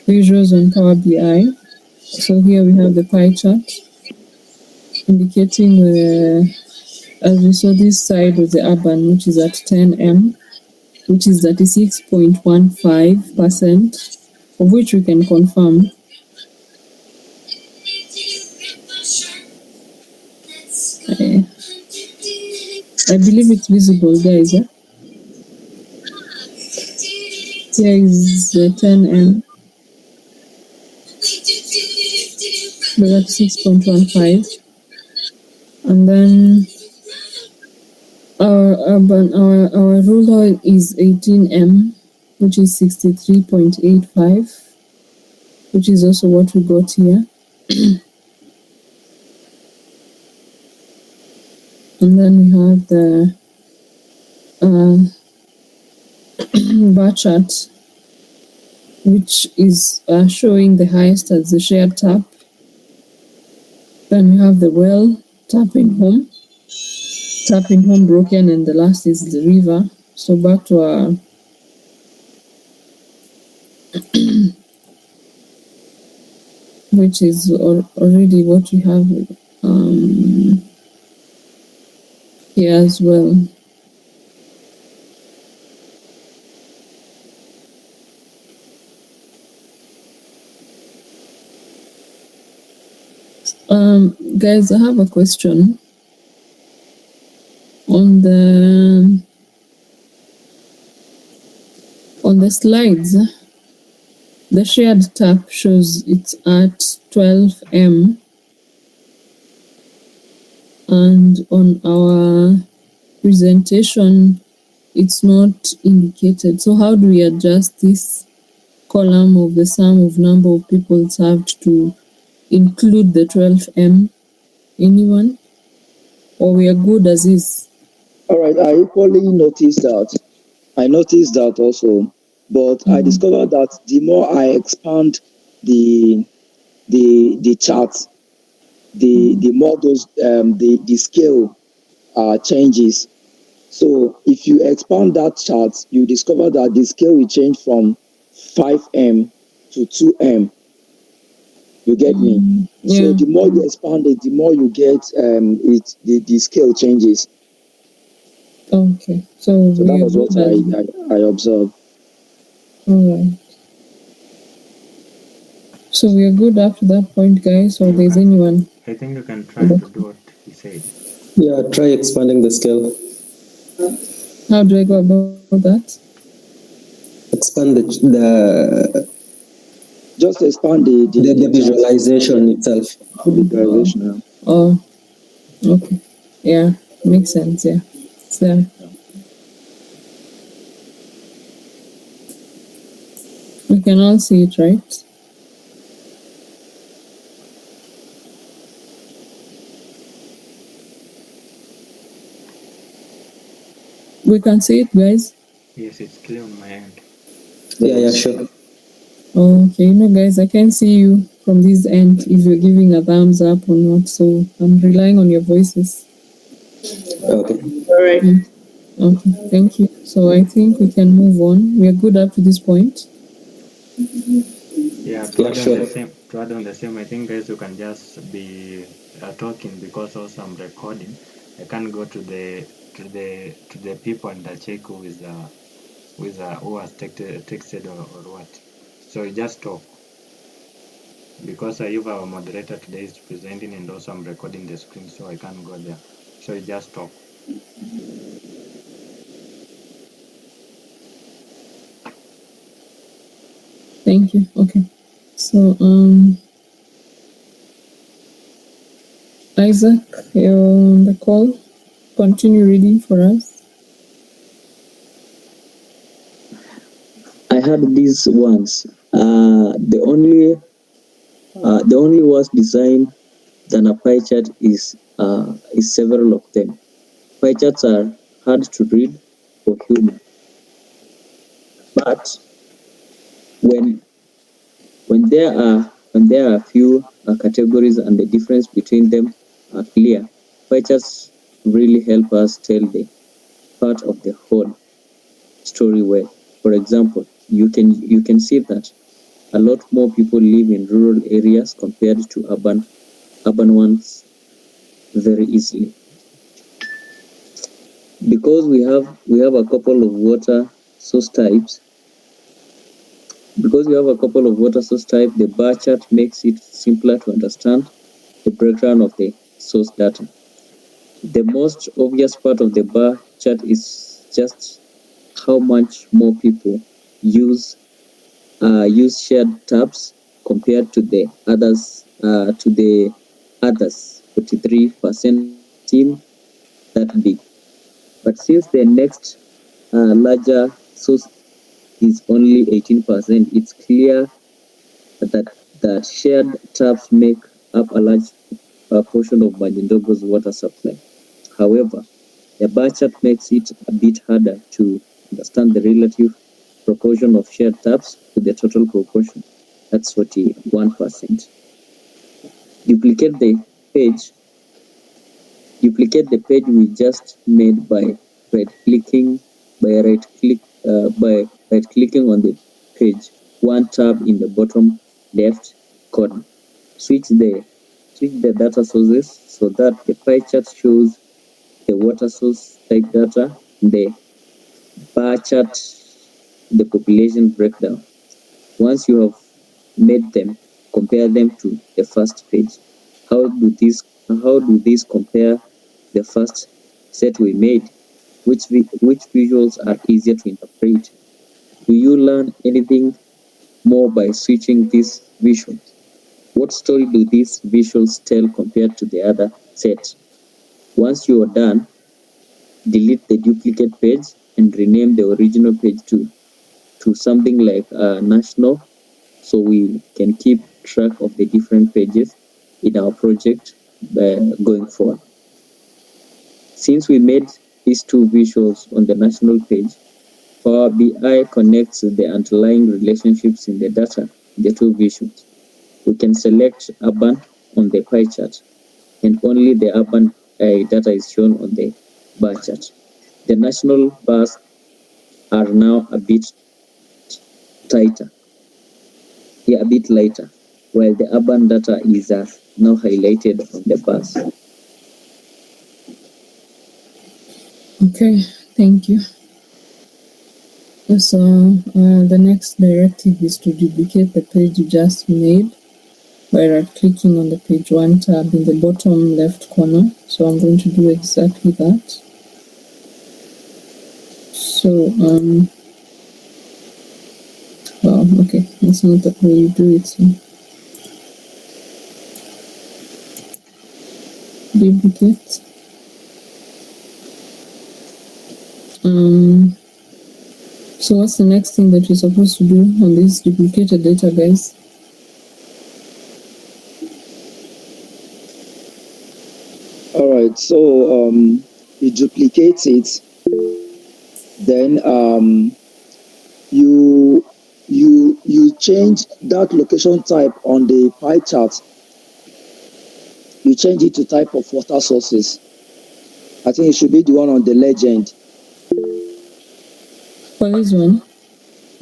visuals on Power BI. So here we have the pie chart indicating as we saw, this side was the urban, which is at 10M, which is 36.15%, of which we can confirm. I believe it's visible, guys. Yeah? Here is the 10M. We're at 6.15. And then our ruler is 18M, which is 63.85, which is also what we got here. And then we have the bar chart, which is showing the highest as the shared tap. Then we have the well, tapping home broken, and the last is the river. So back to our which is already what we have here as well. Guys, I have a question on the slides. The shared tap shows it's at 12 M, and on our presentation it's not indicated. So how do we adjust this column of the sum of number of people served to include the 12 M? Anyone? Or we are good as is? All right, I equally noticed that. I noticed that also, but I discovered that the more I expand the chart, the more those the scale changes. So if you expand that chart, you discover that the scale will change from 5M to 2M. You get me? Yeah. So the more you expand it, the more you get the scale changes. Okay. So So we that are was what good as I observed. all right. So we are good up to that point, guys, or there's anyone? I think you can try to do what he said. Yeah, try expanding the scale. How do I go about that? Expand the Just expand the visualization itself. The visualization. Oh, okay. Yeah, makes sense. Yeah, it's there. We can all see it, right? We can see it, guys. Yes, it's clear on my end. Yeah, sure. Okay, guys, I can see you from this end if you're giving a thumbs up or not. So I'm relying on your voices. Okay. All right. Okay, thank you. So I think we can move on. We are good up to this point. Yeah, Yeah, sure. to add on the same, I think guys, you can just be talking, because also I'm recording. I can't go to the people and check who is who has texted or what. So you just talk, because I have our moderator today is presenting, and also I'm recording the screen, so I can't go there. So you just talk. Thank you. Okay. So Isaac, you're on the call. Continue reading for us. I had these ones. The only worse design than a pie chart is several of them. Pie charts are hard to read for humans, but when there are few categories and the difference between them are clear, pie charts really help us tell the part of the whole story well. For example, you can see that a lot more people live in rural areas compared to urban ones very easily. Because we have a couple of water source types. The bar chart makes it simpler to understand the breakdown of the source data. The most obvious part of the bar chart is just how much more people use shared tabs compared to the others. 43% seem that big. But since the next larger source is only 18%, it's clear that shared tabs make up a large portion of Majindogo's water supply. However, the bar chart makes it a bit harder to understand the relative proportion of shared taps to the total proportion. That's 41%. Duplicate the page we just made by right-clicking on the page, one tab in the bottom left corner. Switch the data sources so that the pie chart shows the water source type data, the bar chart, the population breakdown. Once you have made them, compare them to the first page. How do these compare the first set we made? Which visuals are easier to interpret? Do you learn anything more by switching these visuals? What story do these visuals tell compared to the other set? Once you are done, delete the duplicate page and rename the original page to something like national, so we can keep track of the different pages in our project going forward. Since we made these two visuals on the national page, Power BI connects the underlying relationships in the data, the two visuals. We can select urban on the pie chart, and only the urban data is shown on the bar chart. The national bars are now a bit lighter, while the urban data is now highlighted on the bars. Okay, thank you. So the next directive is to duplicate the page you just made by right-clicking on the page one tab in the bottom left corner. So I'm going to do exactly that. So okay, that's not the way you do it. So duplicate. So what's the next thing that you're supposed to do on this duplicated data, guys? All right, so you duplicate it, then you change that location type on the pie chart. You change it to type of water sources. I think it should be the one on the legend. For this one?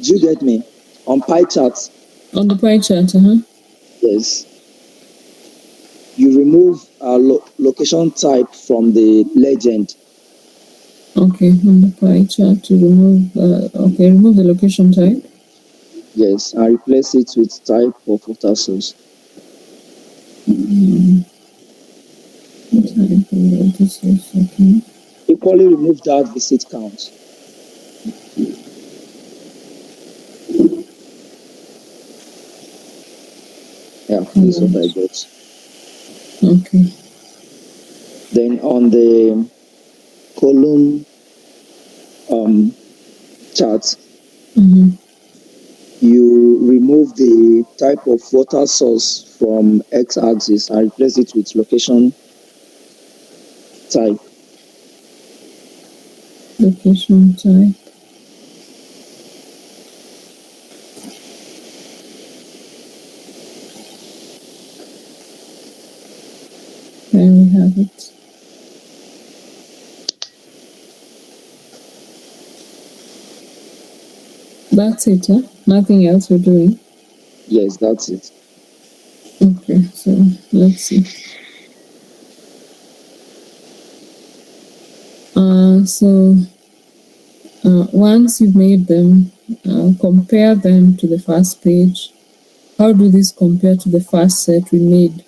Do you get me? On pie charts. On the pie chart, Yes. You remove location type from the legend. Okay, on the pie chart to remove, remove the location type. Yes, and replace it with type of water source. Type of water source, okay. Equally remove that visit count. Yeah, this is what I got. Okay. Then on the column chart, you remove the type of water source from x-axis and replace it with location type. Location type. There we have it. That's it, huh? Nothing else we're doing? Yes, that's it. Okay, so let's see. Once you've made them, compare them to the first page. How do these compare to the first set we made?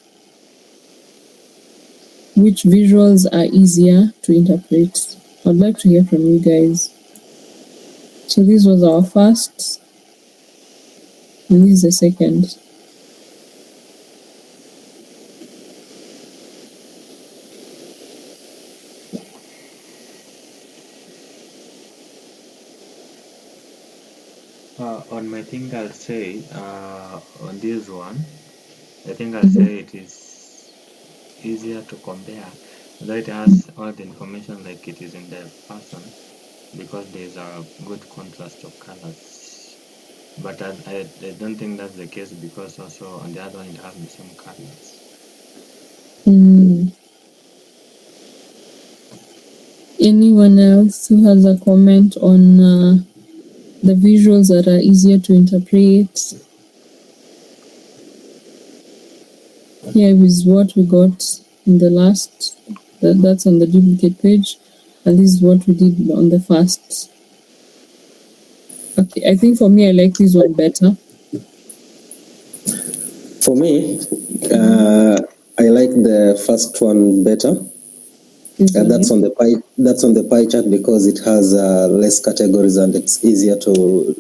Which visuals are easier to interpret? I'd like to hear from you guys. So this was our first, and this is the second. On my thing, I'll say on this one, I think I'll say it is easier to compare, though it has all the information like it is in the person, because there's a good contrast of colors. But I don't think that's the case, because also on the other one it has the same colors. Anyone else who has a comment on the visuals that are easier to interpret? Here is what we got in the last, that's on the duplicate page, and this is what we did on the first. Okay, I think for me, I like this one better. For me, I like the first one better. That's on the pie. That's on the pie chart because it has less categories and it's easier to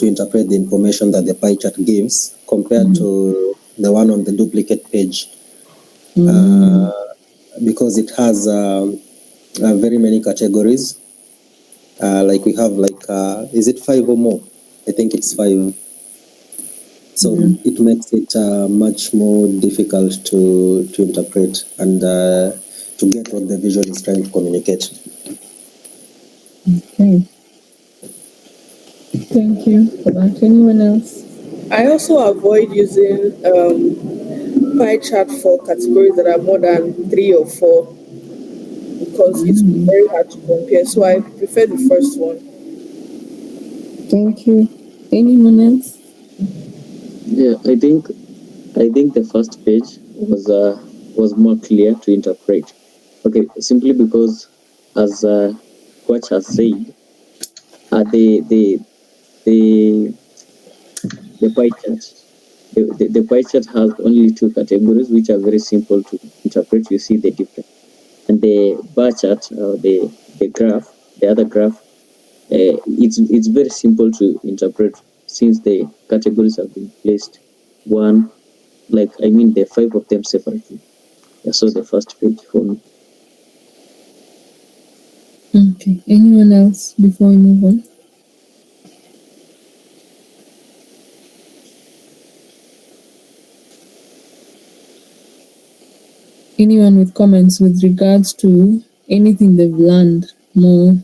interpret the information that the pie chart gives compared to the one on the duplicate page. Because it has very many categories. Like we have is it 5 or more? I think it's 5. So it makes it much more difficult to interpret and to get what the visual is trying to communicate. Okay. Thank you for that. Anyone else? I also avoid using pie chart for categories that are more than 3 or 4 because it's very hard to compare. So I prefer the first one. Thank you. Anyone else? Yeah, I think the first page was more clear to interpret. Okay, simply because, as Coach has said, the pie chart. The pie chart has only 2 categories, which are very simple to interpret. You see the difference. And the bar chart, the graph, the other graph, it's very simple to interpret since the categories have been placed the 5 of them separately. Yeah, so the first page for me. Okay. Anyone else before we move on? Anyone with comments with regards to anything they've learned more?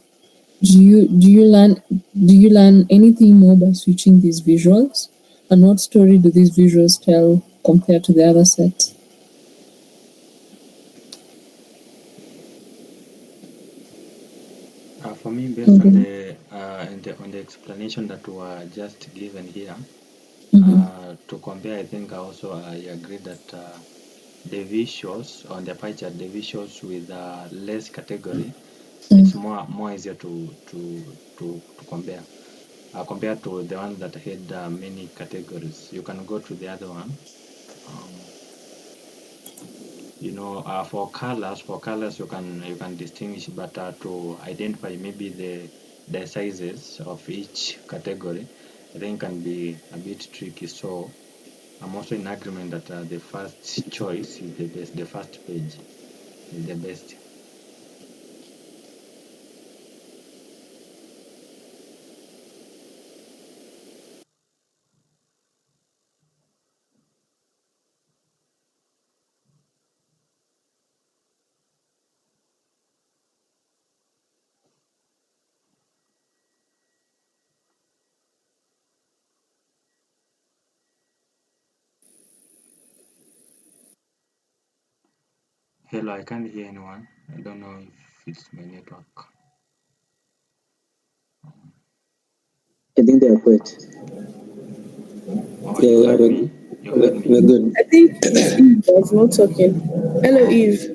Do you learn anything more by switching these visuals? And what story do these visuals tell compared to the other sets? For me, based on the explanation that were just given here, to compare, I think also I agree that the visuals on the pie chart, the visuals with less category, it's more easier to compare compared to the ones that had many categories. You can go to the other one. For colors you can distinguish, but to identify maybe the sizes of each category, I think can be a bit tricky. So I'm also in agreement that the first choice is the best. The first page is the best. Hello, I can't hear anyone. I don't know if it's my network. I think they are quite. Oh, you heard me? You heard me? We're good. I think Eve was not talking. Hello, Eve.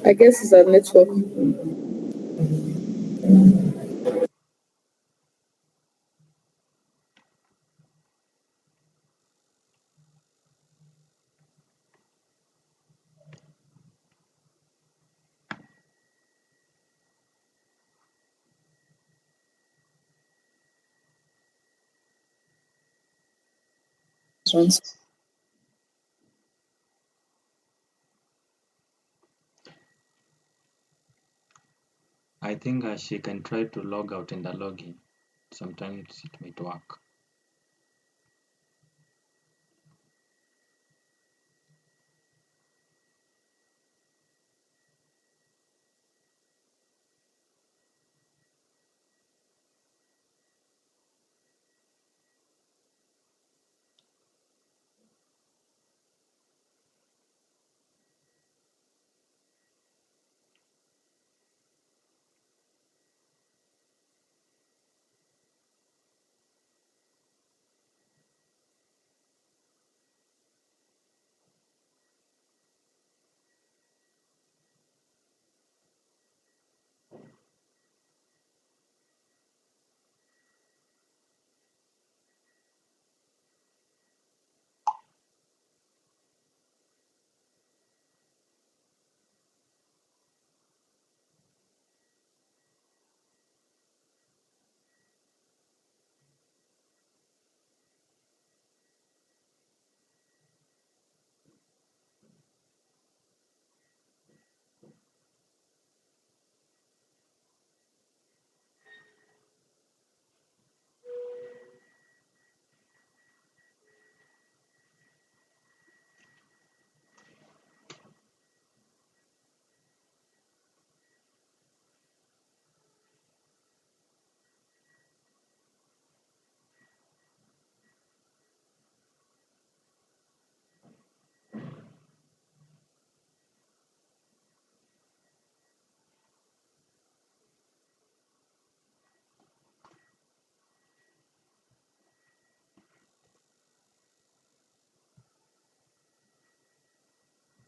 I guess it's a network. trans. I think she can try to log out and log in. Sometimes it might work.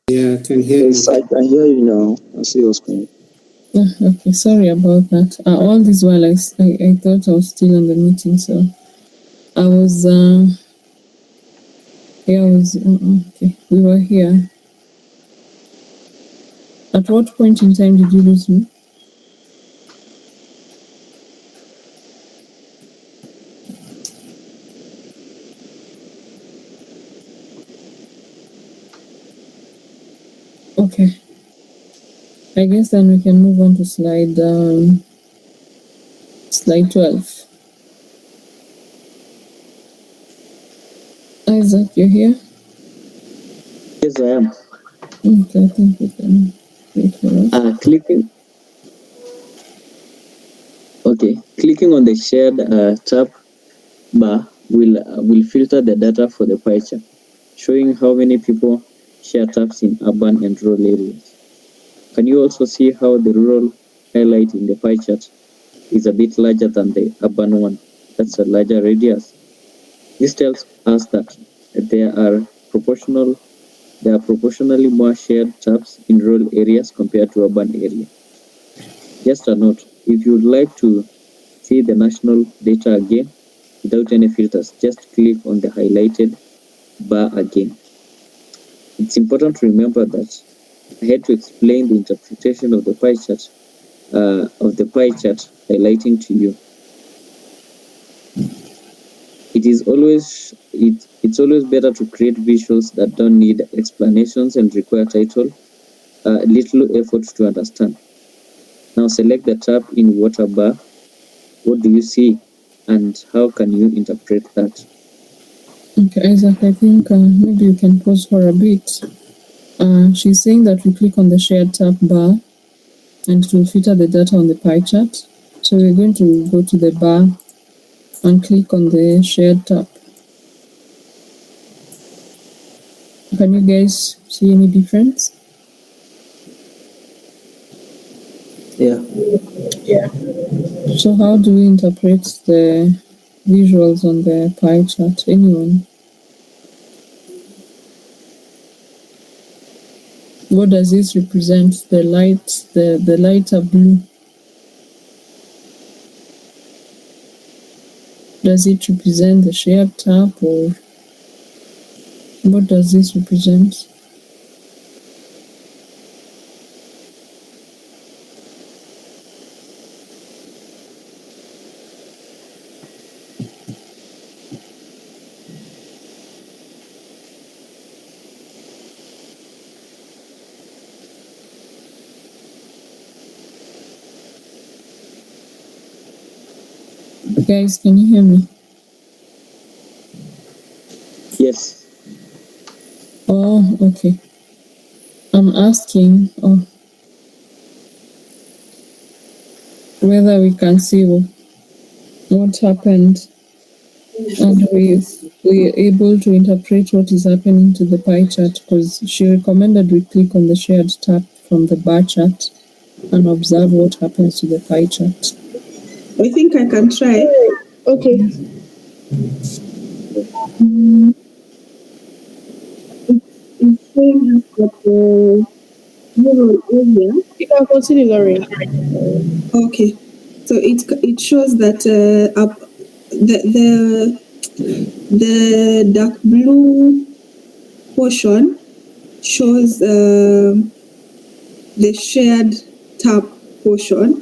Yeah, I can hear Yes, you. I can hear you now. I see your screen. Okay, sorry about that. All this while I thought I was still on the meeting, so I was okay. We were here. At what point in time did you lose me? Okay. I guess then we can move on to slide 12. Isaac, you're here? Yes, I am. Okay, I think we can wait for us. Clicking. Okay, clicking on the shared tab bar will filter the data for the pie chart, showing how many people share tabs in urban and rural areas. Can you also see how the rural highlight in the pie chart is a bit larger than the urban one? That's a larger radius. This tells us that there are proportionally more shared tabs in rural areas compared to urban areas. Just a note, if you would like to see the national data again without any filters, just click on the highlighted bar again. It's important to remember that I had to explain the interpretation of the pie chart highlighting to you. It's always better to create visuals that don't need explanations and require little effort to understand. Now select the tab in water bar. What do you see and how can you interpret that? Okay, Isaac, I think maybe you can pause for a bit. She's saying that we click on the shared tab bar and it will filter the data on the pie chart. So we're going to go to the bar and click on the shared tab. Can you guys see any difference? Yeah. So how do we interpret the visuals on the pie chart? Anyone? What does this represent? The lighter blue. Does it represent the shared tab or what does this represent? Guys, can you hear me? Yes. Oh, okay. I'm asking whether we can see what happened and we're able to interpret what is happening to the pie chart, because she recommended we click on the shared tab from the bar chart and observe what happens to the pie chart. I think I can try. Okay. It's saying that the rural area. You can continue, Lauren. Okay, so it shows that up the dark blue portion shows the shared tab portion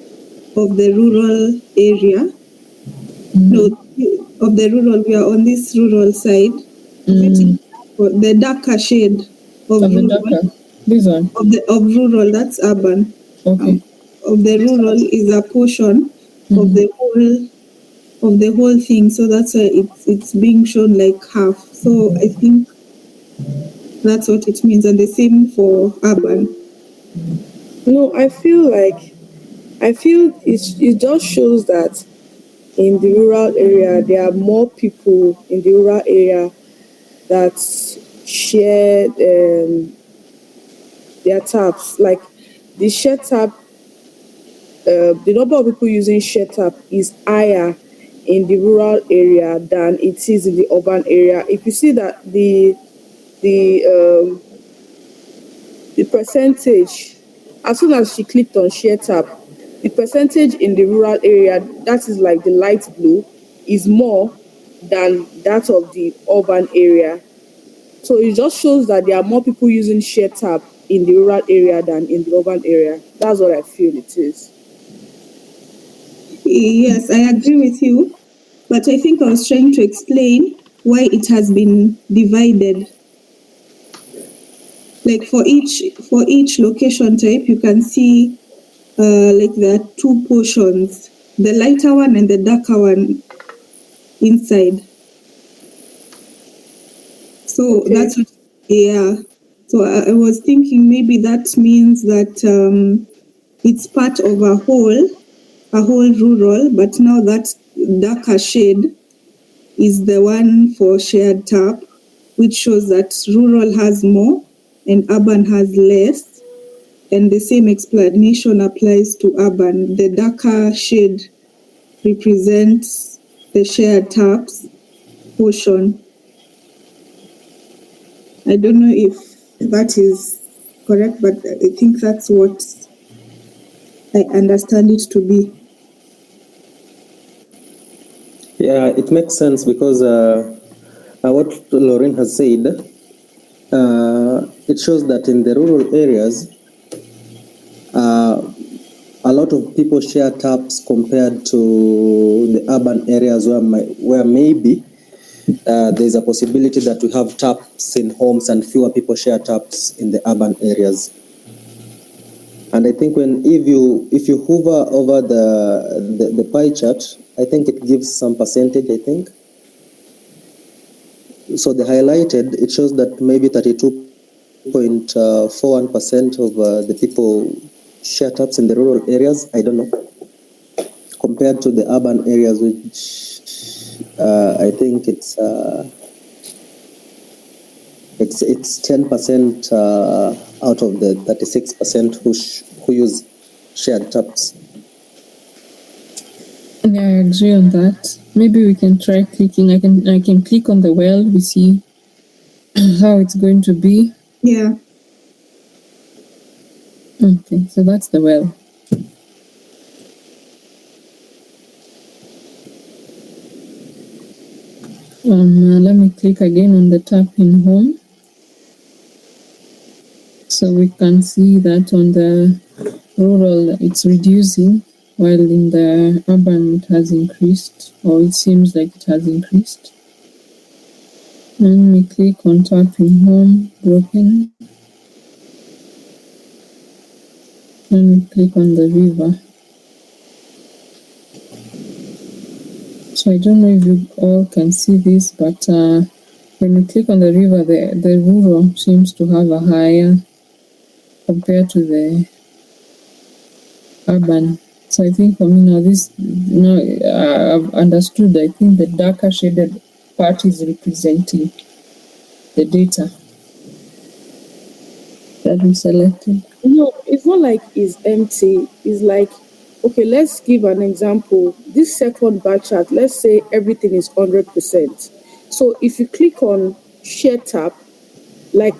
of the rural area. No, of the rural. We are on this rural side. The darker shade of rural. This one. Of rural, that's urban. Okay. Of the rural is a portion of the whole thing. So that's why it's being shown like half. So I think that's what it means, and the same for urban. No, I feel it just shows that in the rural area there are more people in the rural area that share their taps. Like the share tap, the number of people using share tap is higher in the rural area than it is in the urban area. If you see that the percentage, as soon as she clicked on share tap, the percentage in the rural area, that is like the light blue, is more than that of the urban area. So it just shows that there are more people using share tap in the rural area than in the urban area. That's what I feel it is. Yes, I agree with you, but I think I was trying to explain why it has been divided. Like for each location type, you can see like there are two portions, the lighter one and the darker one inside. So that's what, yeah. So I was thinking maybe that means that it's part of a whole rural, but now that darker shade is the one for shared tap, which shows that rural has more and urban has less. And the same explanation applies to urban. The darker shade represents the shared taps portion. I don't know if that is correct, but I think that's what I understand it to be. Yeah, it makes sense because what Lauren has said, it shows that in the rural areas, a lot of people share taps compared to the urban areas where maybe there's a possibility that we have taps in homes and fewer people share taps in the urban areas. And I think if you hover over the pie chart, I think it gives some percentage, I think. So the highlighted, it shows that maybe 32.41% of the people share taps in the rural areas. I don't know. Compared to the urban areas, which I think it's 10% out of the 36% who use shared taps. Yeah, I agree on that. Maybe we can try clicking. I can click on the well. We see how it's going to be. Yeah. Okay, so that's the well. Let me click again on the tap in home. So we can see that on the rural it's reducing, while in the urban it has increased, or it seems like it has increased. Then we click on tap in home, broken. Then we click on the river. So I don't know if you all can see this, but when you click on the river, the rural seems to have a higher compared to the urban. So I think for me now, I've understood. I think the darker shaded part is representing the data that we selected. No, it's not like it's empty. It's like, okay, let's give an example. This second bar chart, let's say everything is 100%. So if you click on share tab, like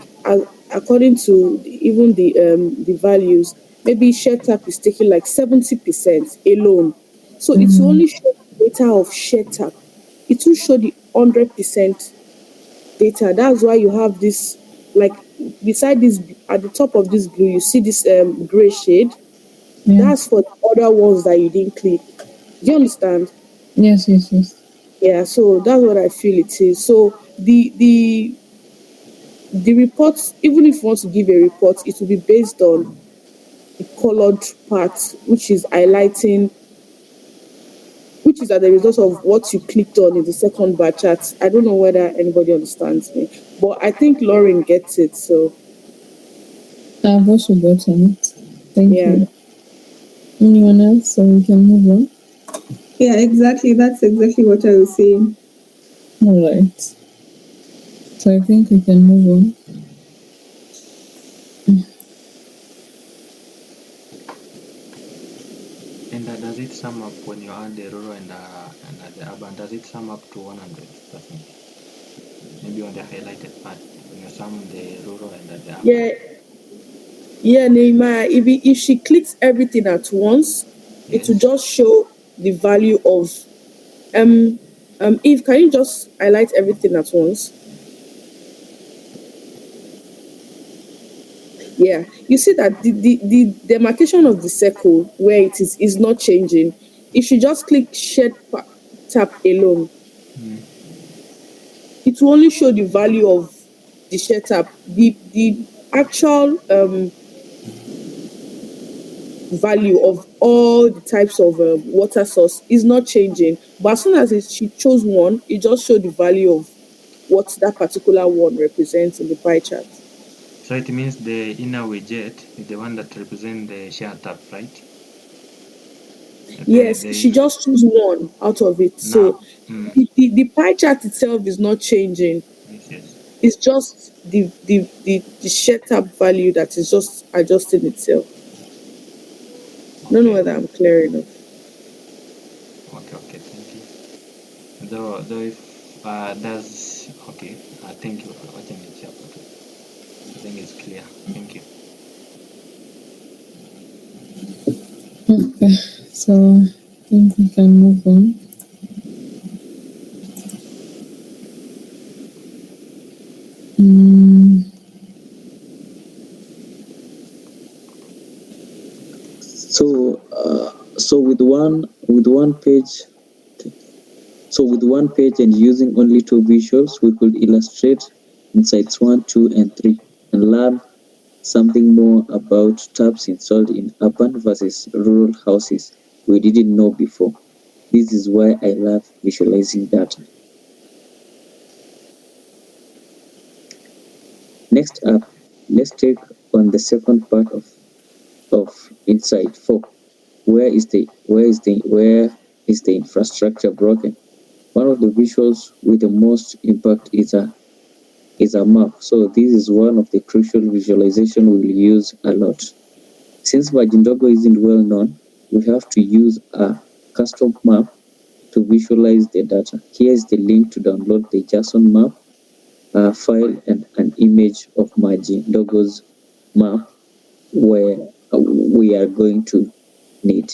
according to even the values, maybe share tab is taking like 70% alone. So it will only show the data of share tab. It will show the 100% data. That's why you have this, like beside this, at the top of this blue, you see this gray shade. Yeah. That's for the other ones that you didn't click. Do you understand? Yes. Yeah, so that's what I feel it is. So the report, even if you want to give a report, it will be based on the colored part, which is highlighting, which is as a result of what you clicked on in the second bar chart. I don't know whether anybody understands me, but I think Lauren gets it. So I've also gotten it. Thank yeah. you. Anyone else? So we can move on. Yeah, exactly. That's exactly what I was saying. All right. So I think we can move on. And does it sum up when you add the rural and the urban? Does it sum up to 100%? Maybe on the highlighted part when you sum the rural and the urban. Yeah, Neymar. If she clicks everything at once, it will just show the value of Eve, can you just highlight everything at once? Yeah, you see that the demarcation of the circle where it is not changing. If you just click tab alone, it will only show the value of the share tab. The actual value of all the types of water source is not changing. But as soon as she chose one, it just showed the value of what that particular one represents in the pie chart. So it means the inner widget is the one that represents the share tab, right? Yes, she just chose one out of it. So the pie chart itself is not changing. Yes. It's just the share tab value that is just adjusting itself. I don't know whether I'm clear enough. Okay, thank you. Though if does okay, thank you for watching it. I think it's clear. Thank you. Okay, so I think we can move on. So with one page, and using only two visuals, we could illustrate insights 1, 2, and 3, and learn something more about taps installed in urban versus rural houses we didn't know before. This is why I love visualizing data. Next up, let's take on the second part of Insight 4. Where is the infrastructure broken? One of the visuals with the most impact is a map. So this is one of the crucial visualization we'll use a lot. Since Majindogo isn't well known, we have to use a custom map to visualize the data. Here is the link to download the JSON map file and an image of Majindogo's map where we are going to need.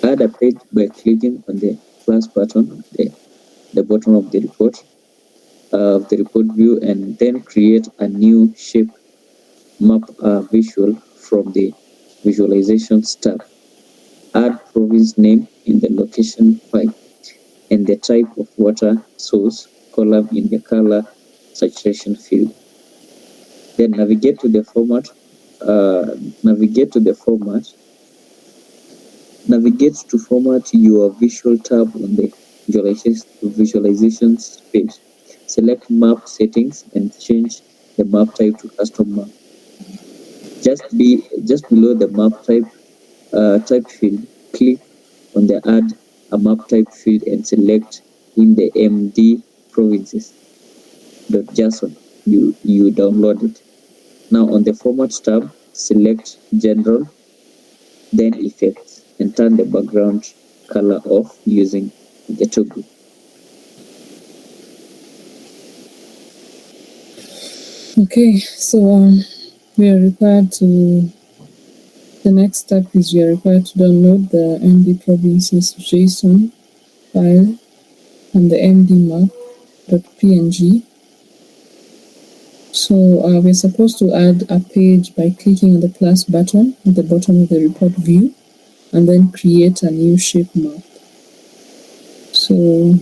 Add a page by clicking on the plus button at the bottom of the report view, and then create a new shape map visual from the visualizations tab. Add province name in the location file and the type of water source column in the color saturation field. Then navigate to the format Navigate to format your visual tab on the visualizations page. Select map settings and change the map type to custom map. Just below the map type field, click on the add a map type field and select in the MD provinces.json you downloaded. Now on the format tab, select general, then effects, and turn the background color off using the toggle. Okay, so we are required to. The next step is we are required to download the MD provinces JSON file and the MD map.png. So we're supposed to add a page by clicking on the plus button at the bottom of the report view and then create a new shape map. So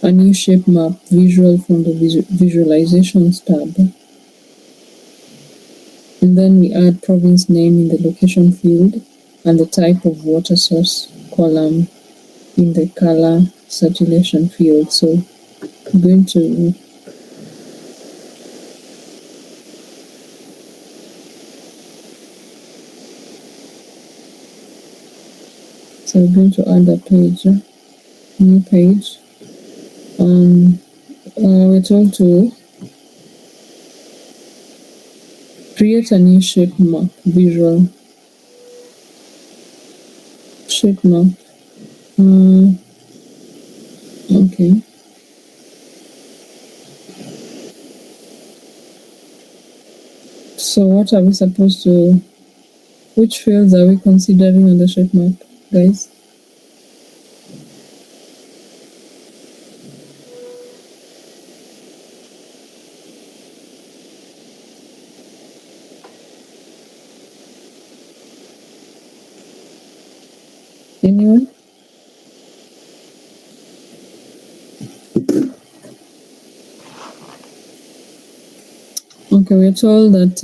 a new shape map visual from the visualizations tab. And then we add province name in the location field and the type of water source column in the color saturation field. So I'm going to we're going to add a page, new page. We're told to create a new shape map, visual shape map. Okay. So what are we supposed to, which fields are we considering on the shape map, guys? Anyone? Okay, we're told that,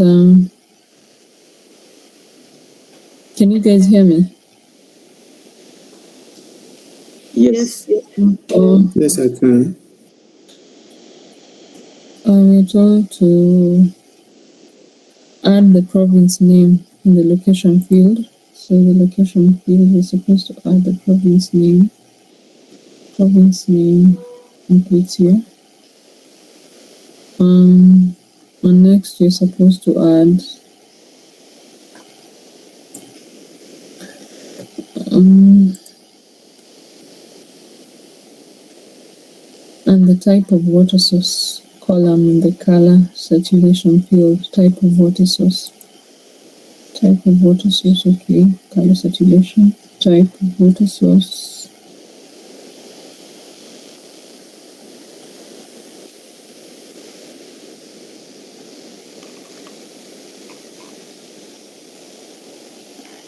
can you guys hear me? Yes. Yes, I can. We're told to add the province name in the location field. So the location field, we're supposed to add the province name. Province name includes here. And next you're supposed to add and the type of water source column in the color saturation field. Type of water source. Type of water source, okay. Color saturation. Type of water source.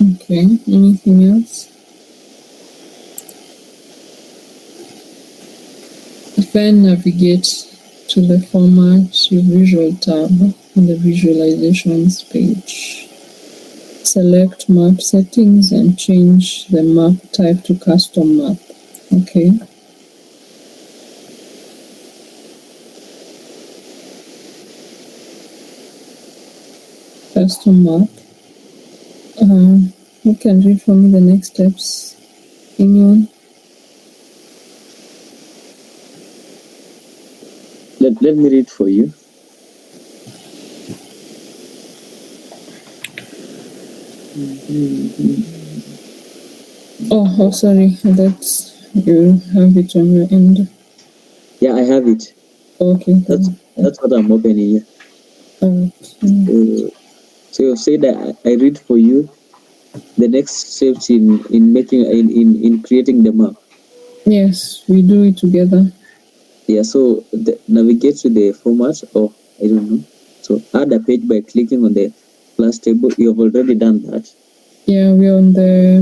Okay, anything else? Then navigate to the format your visual tab on the visualizations page. Select map settings and change the map type to custom map. Okay. Custom map. Who can read for me the next steps? Anyone? Let me read for you. Oh, sorry. That's you have it on your end. Yeah, I have it. Okay. That's what I'm opening here. So you say that I read for you the next steps in creating the map. Yes, we do it together. Yeah, so navigate to the format, or I don't know. So add a page by clicking on the plus table. You have already done that. Yeah, we're on the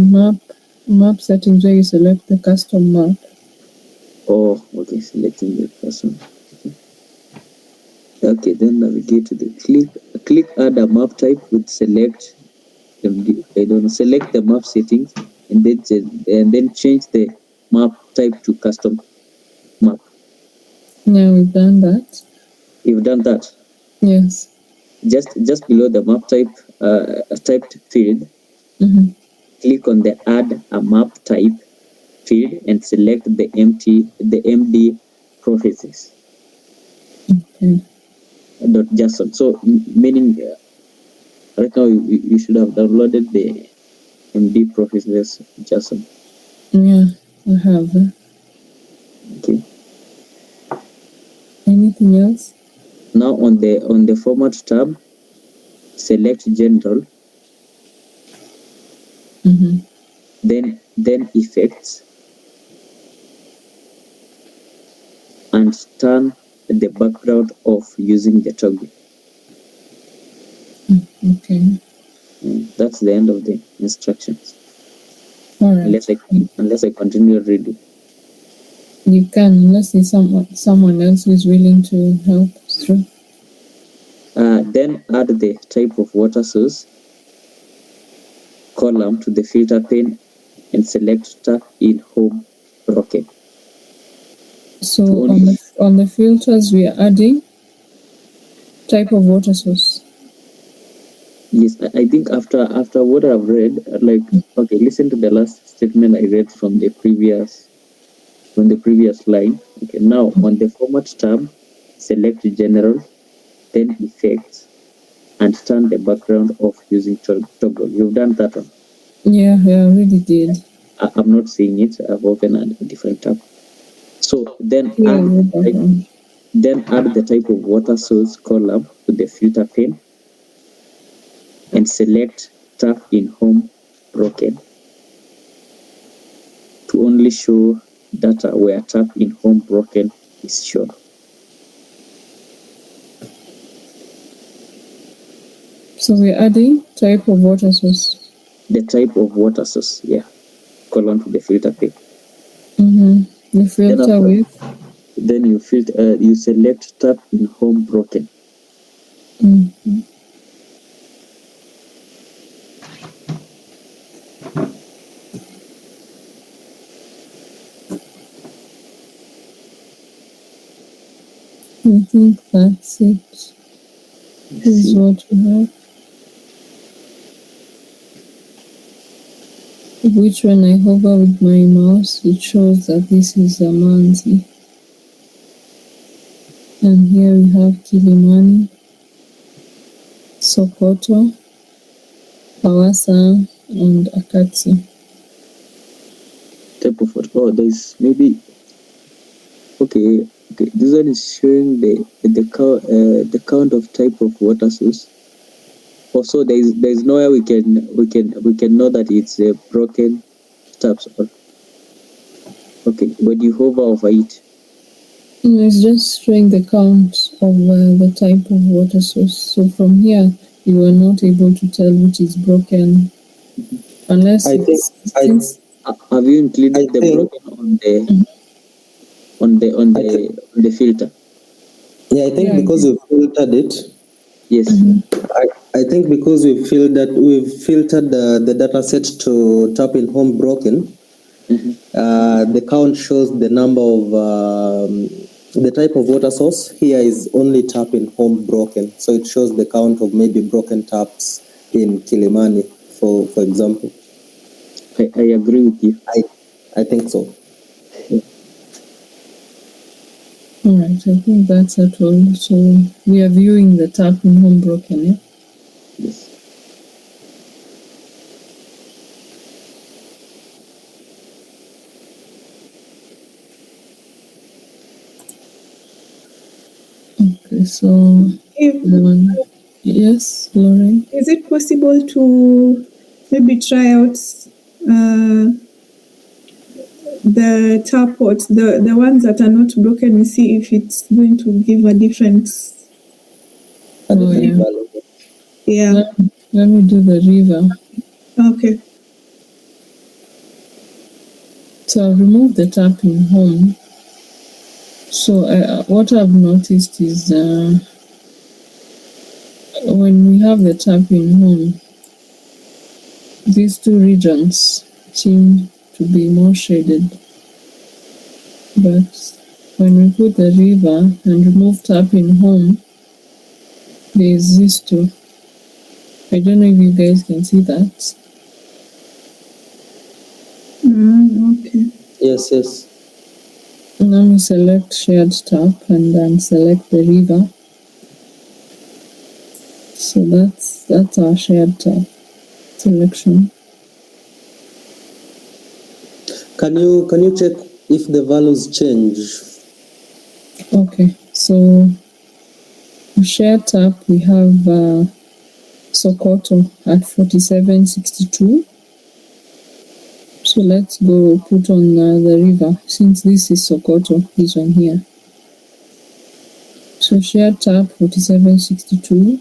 map settings where you select the custom map. Oh, okay, selecting the custom. Okay, then navigate to the click add a map type with select MD I don't know, select the map settings and then change the map type to custom map. Yeah, we've done that. You've done that. Yes. Just below the map type typed field, Mm-hmm. click on the add a map type field and select the MD prophecies. Okay. .json. So meaning right now you should have downloaded the MD prophecies JSON. Yeah, I have. Okay. Anything else? Now on the format tab, select general. Mm-hmm. Then effects, and turn the background off using the toggle. Okay. That's the end of the instructions. All right. Unless I continue reading. You can, unless there's someone else who is willing to help through. Then add the type of water source column to the filter pane and select tap in home broken. So on the filters we are adding type of water source. Yes, I think after what I've read, like, okay, listen to the last statement I read from the previous line. Okay, now on the format tab, select general, then effects, and turn the background off using toggle. You've done that one? Yeah, I already did. I'm not seeing it. I've opened a different tab. So then add the type of water source column to the filter pane and select tap in home broken to only show data where tap in home broken is shown. So we're adding type of water source. The type of water source, yeah. Column to the filter pane. Mm-hmm. You filter with. Then you filter. You select tap in home broken. Mm-hmm. I think that's it. This is what we have. Which when I hover with my mouse, it shows that this is Amanzi. And here we have Kilimani, Sokoto, Hawassa, and Akatsi. Type of what? Oh, there's maybe. Okay. This one is showing the count of type of water source. Also, there's nowhere we can know that it's a broken taps. Okay, when you hover over it. It's just showing the count of the type of water source. So from here, you are not able to tell which is broken, unless have you included the broken on the filter? Yeah, I think because we've filtered it. Yes. I think because we've filtered the data set to tap in home broken. The count shows the number of the type of water source. Here is only tap in home broken, so it shows the count of maybe broken taps in Kilimani, for example. I agree with you. I think so. All right, I think that's at all. So we are viewing the tap in home broken, yeah? Yes. Okay, so yes, Lauren. Is it possible to maybe try out the tap pots, the ones that are not broken, and see if it's going to give a difference? Yeah. Let me do the river. Okay. So I've removed the tap in home. So what I've noticed is when we have the tap in home, these two regions seem to be more shaded. But when we put the river and remove tap in home, there is these two. I don't know if you guys can see that. Okay. Yes, yes. Now we select shared tab and then select the river. So that's our shared tab selection. Can you check if the values change? Okay, so shared tab we have Sokoto at 4762. So let's go put on the river, since this is Sokoto, this one here. So shared tab 4762.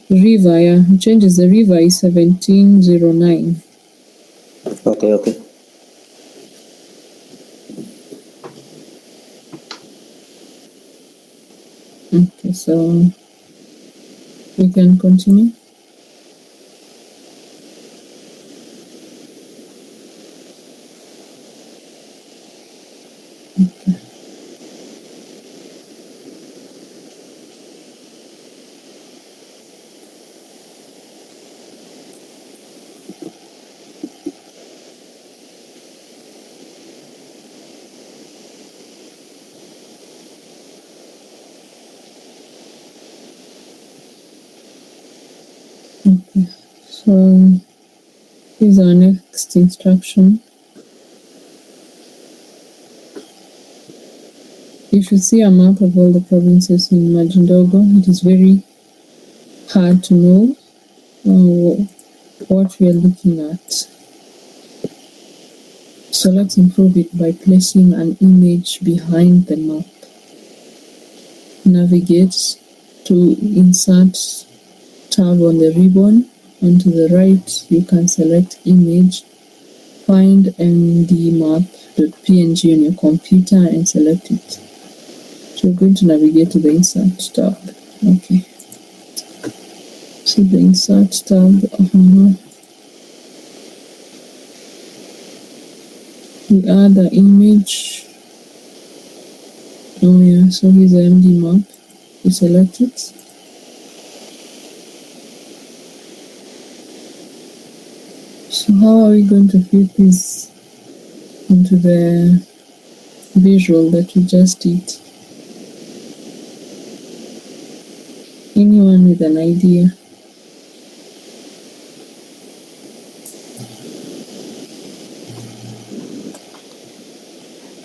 River, yeah, it changes. The river is 1709. Okay. Okay, so we can continue. Okay, so here's our next instruction. You should see a map of all the provinces in Majindogo. It is very hard to know what we are looking at. So let's improve it by placing an image behind the map. Navigate to insert tab on the ribbon, and to the right you can select image, find mdmap.png on your computer and select it. So we're going to navigate to the insert tab. Okay, so the insert tab, we add the image. Oh yeah, so here's the MD map. We select it. So how are we going to fit this into the visual that we just did? Anyone with an idea?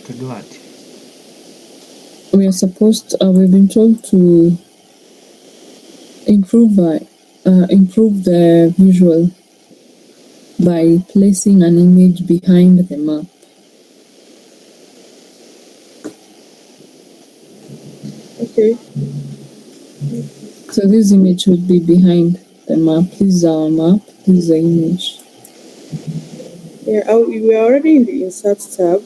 To do what? We are supposed, we've been told to improve the visual by placing an image behind the map. Okay. So this image would be behind the map. This is our map. This is the image. Yeah, we are already in the insert tab.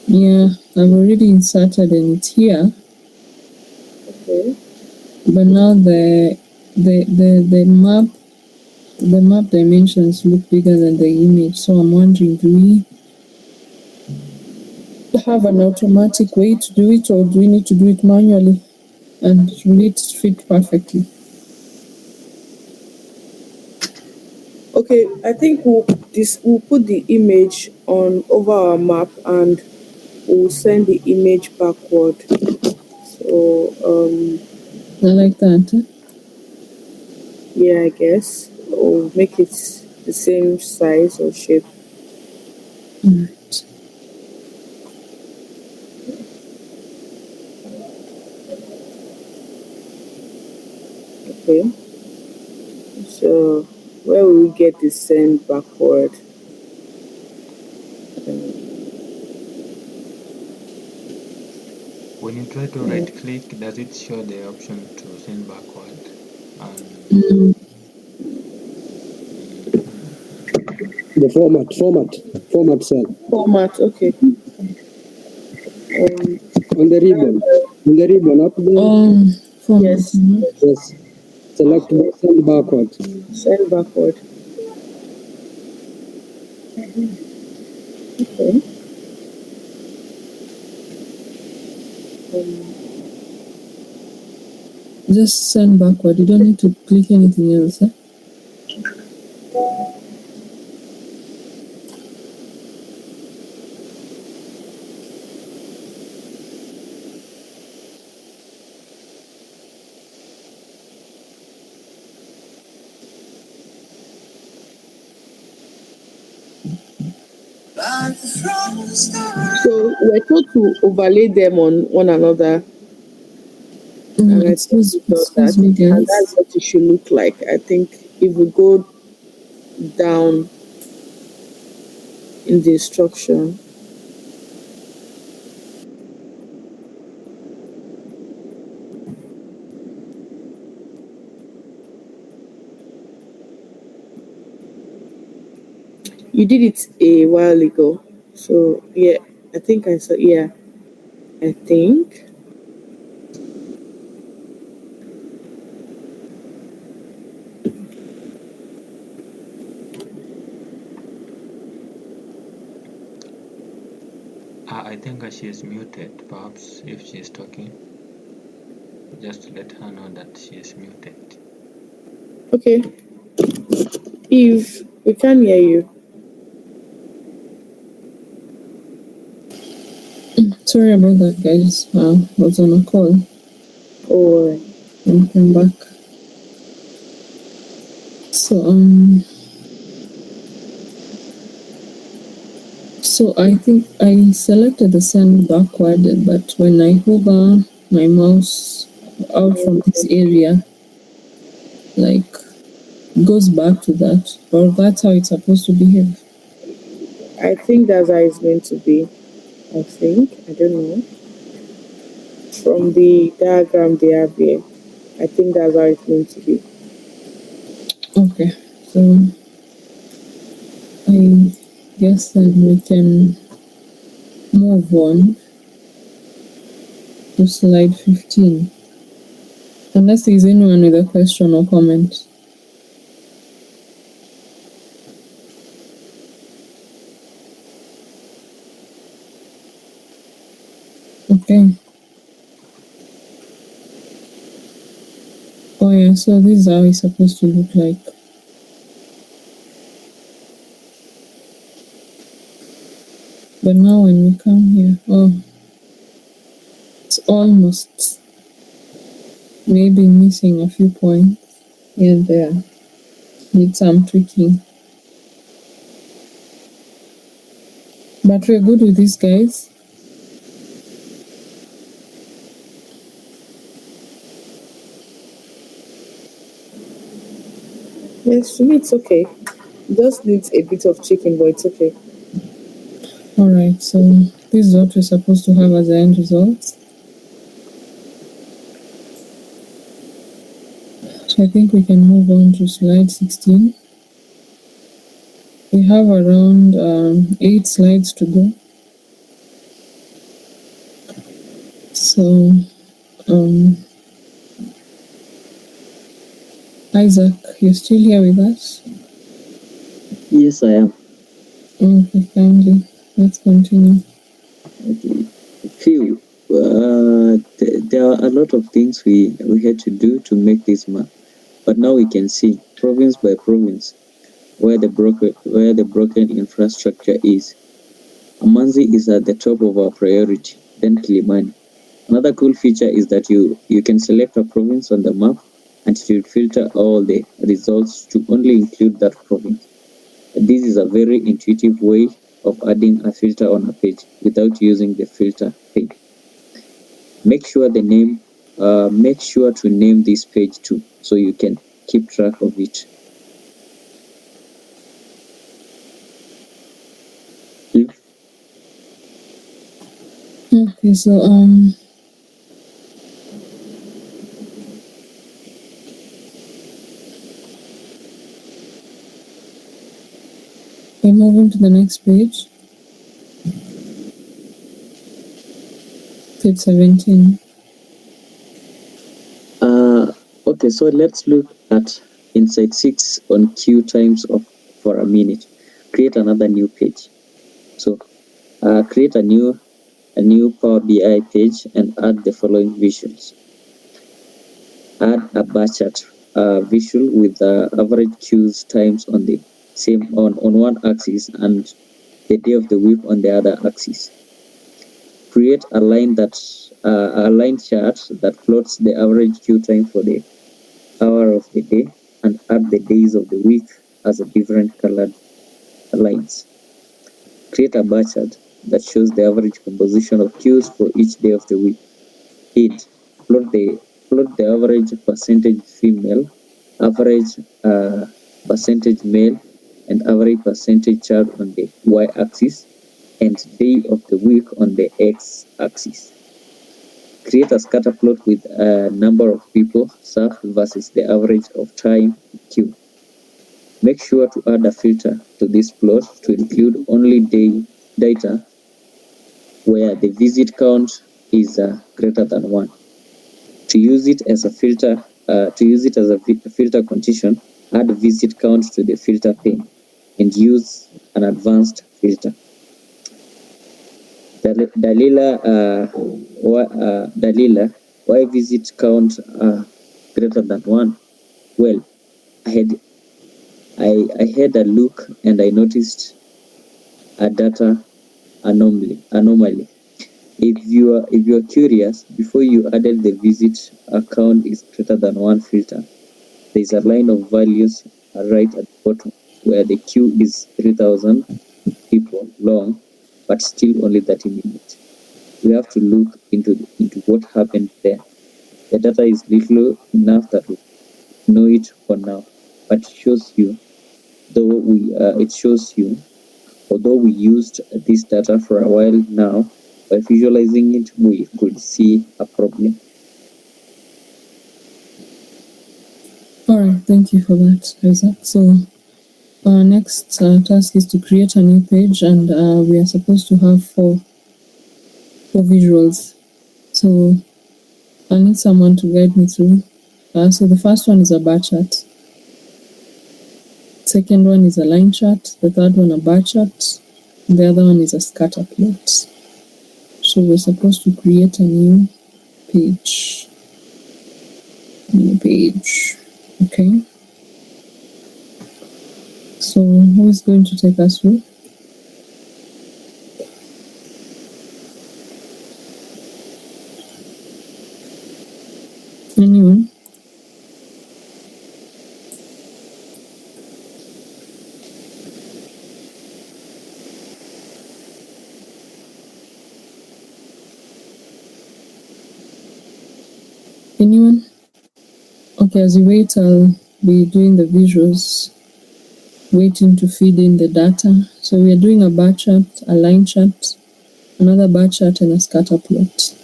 Yeah, I've already inserted and it's here. Okay. But now the map dimensions look bigger than the image. So I'm wondering, do we have an automatic way to do it, or do we need to do it manually? And will it fit perfectly? Okay, I think we'll put the image on over our map and we'll send the image backward. So I like that. yeah, I guess. Or make it the same size or shape. Alright. Okay. So where will we get the send backward? When you try to right click, does it show the option to send backward? The format cell. Format, okay. On the ribbon up there. Format. Yes. Yes. Select send backward. Send backward. Okay. Just send backward. You don't need to click anything else. So we're told to overlay them on one another. And I think Excuse it does excuse that. me, And that's guys. what it should look like. I think if we go down in the instruction. You did it a while ago. So yeah, I think I saw, yeah, I think. I think she is muted. Perhaps if she is talking, just let her know that she is muted. Okay. If we can hear you. Sorry about that, guys. I was on a call Oh, and came back. So I think I selected the send backward, but when I hover my mouse out from this area, like goes back to that, or that's how it's supposed to behave. I think that's how it's meant to be. I think. I don't know. From the diagram they have here, I think that's how it's meant to be. Okay, so I guess then we can move on to slide 15. Unless there's anyone with a question or comment. Okay. Oh yeah, so this is how it's supposed to look like. But now when we come here, oh, it's almost maybe missing a few points here and there. Need some tweaking. But we're good with this, guys. Yes, to me it's okay. Just needs a bit of chicken, but it's okay. Alright, so this is what we're supposed to have as the end result. So I think we can move on to slide 16. We have around 8 slides to go. So, Isaac, you're still here with us? Yes, I am. Okay, kindly. Let's continue. Okay. Few. There are a lot of things we had to do to make this map, but now we can see province by province where the broken infrastructure is. Amanzi is at the top of our priority, then Kilimani. Another cool feature is that you can select a province on the map and it will filter all the results to only include that province. This is a very intuitive way of adding a filter on a page without using the filter pane. Make sure to name this page too, so you can keep track of it. Okay, so we're moving to the next page. Page 17. Okay, so let's look at Insight 6 on queue times for a minute. Create another new page. So create a new Power BI page and add the following visuals. Add a bar chart visual with the average queues times on the same on one axis and the day of the week on the other axis. Create a line chart that plots the average queue time for the hour of the day and add the days of the week as a different colored lines. Create a bar chart that shows the average composition of queues for each day of the week. Hint: plot the average percentage female, average percentage male, and average percentage child on the y-axis, and day of the week on the x-axis. Create a scatter plot with a number of people served versus the average of time queue. Make sure to add a filter to this plot to include only data where the visit count is greater than 1. To use it as a filter condition, add visit count to the filter pane and use an advanced filter. Dalila, why visit count greater than 1? Well, I had a look and I noticed a data anomaly. If you are curious, before you added the visit account is greater than 1 filter, there is a line of values right at the bottom where the queue is 3,000 people long, but still only 30 minutes. We have to look into what happened there. The data is little enough that we know it for now, but it shows you, although we used this data for a while now, by visualizing it, we could see a problem. All right, thank you for that, Isaac. So our next task is to create a new page, and we are supposed to have four visuals. So I need someone to guide me through. So the first one is a bar chart. Second one is a line chart. The third one a bar chart. And the other one is a scatter plot. So we're supposed to create a new page. Okay. So who is going to take us through? Anyone? Anyone? Okay, as you wait, I'll be doing the visuals, waiting to feed in the data. So we are doing a bar chart, a line chart, another bar chart, and a scatter plot.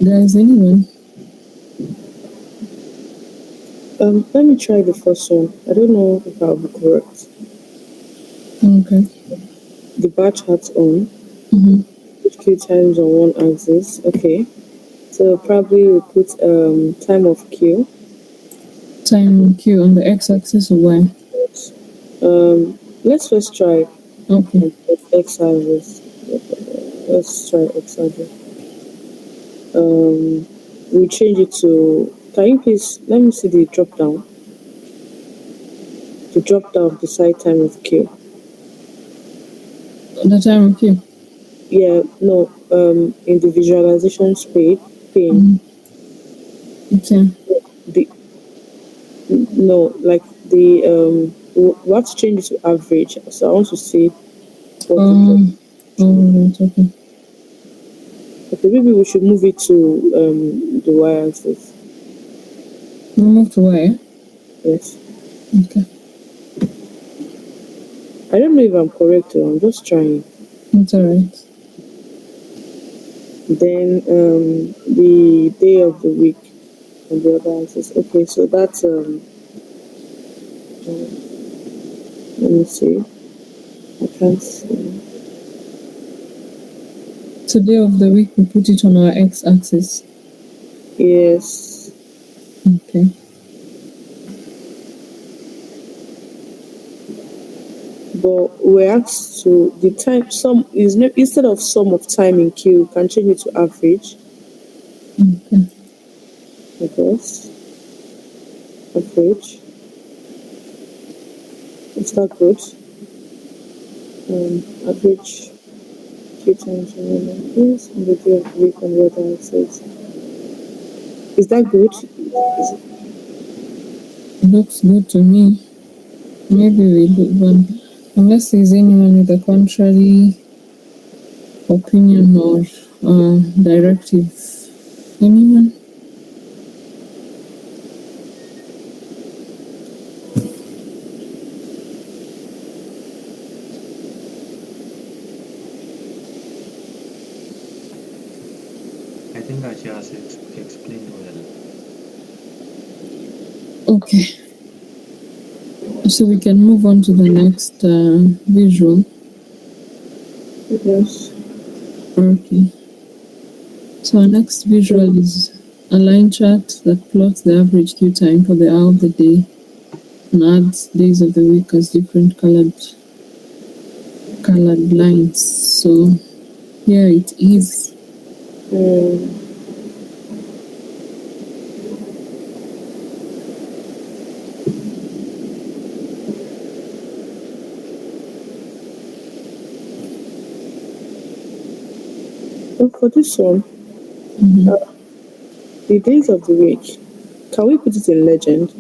Guys, anyone? Let me try the first one. I don't know if I'll be correct. Okay. The bar chart's on. Queue times on one axis. Okay. So probably we put time of queue. Time queue on the x-axis or y? Let's first try. Okay. X-axis. Let's try x-axis. We change it to. Can you please let me see the drop down? The drop down beside time of queue. The time of queue. Yeah, no. In the visualization pane. Okay. Like the we have to change it to average. So I want to see. Right, okay, maybe we should move it to the y-axis. We move to where? Yes. Okay. I don't know if I'm correct or I'm just trying. It's alright. Then the day of the week on the other axis. Okay, so that's let me see. I can't see. So day of the week, we put it on our x-axis. Yes. Okay. But we're asked to the time sum is no instead of sum of time in Q, we can change it to average. Okay. I guess. Average. Is that good? Average Q times is on the day of the week on the other axis. Is that good? Looks good to me. Maybe we do one. Unless there's anyone with a contrary opinion or directive. Anyone? I think Asha has explained well. Okay. So we can move on to the next visual. Yes. Okay. So our next visual is a line chart that plots the average queue time for the hour of the day and adds days of the week as different colored lines. So here it is. So for this one, the days of the week, can we put it in legend?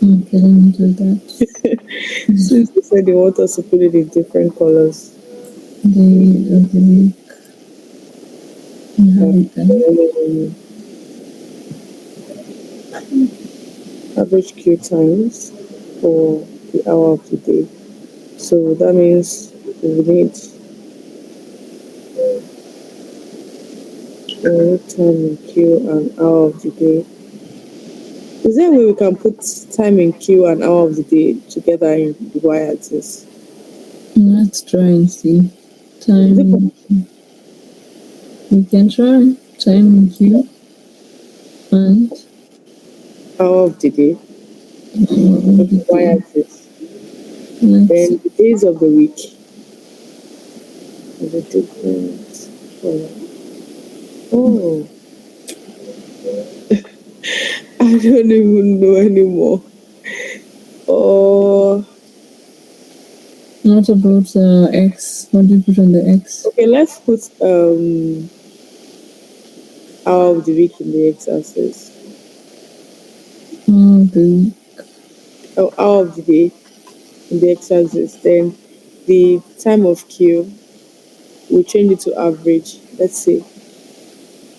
Okay, let me do that. Since they said they want us to put it in different colors. Day of the week. We have it there. Average queue times for the hour of the day. So that means we need time in queue and hour of the day. Is there a way we can put time in queue and hour of the day together in the y-axis? Let's try and see. Time. We can try time in queue and hour of the day. Y-axis. Let's Then the days of the week. The different color. Oh. I don't even know anymore. Oh. What about X? What do you put on the X? Okay, let's put hour of the week in the x-axis. Hour of the day in the x-axis. Then the time of queue, we'll change it to average. Let's see.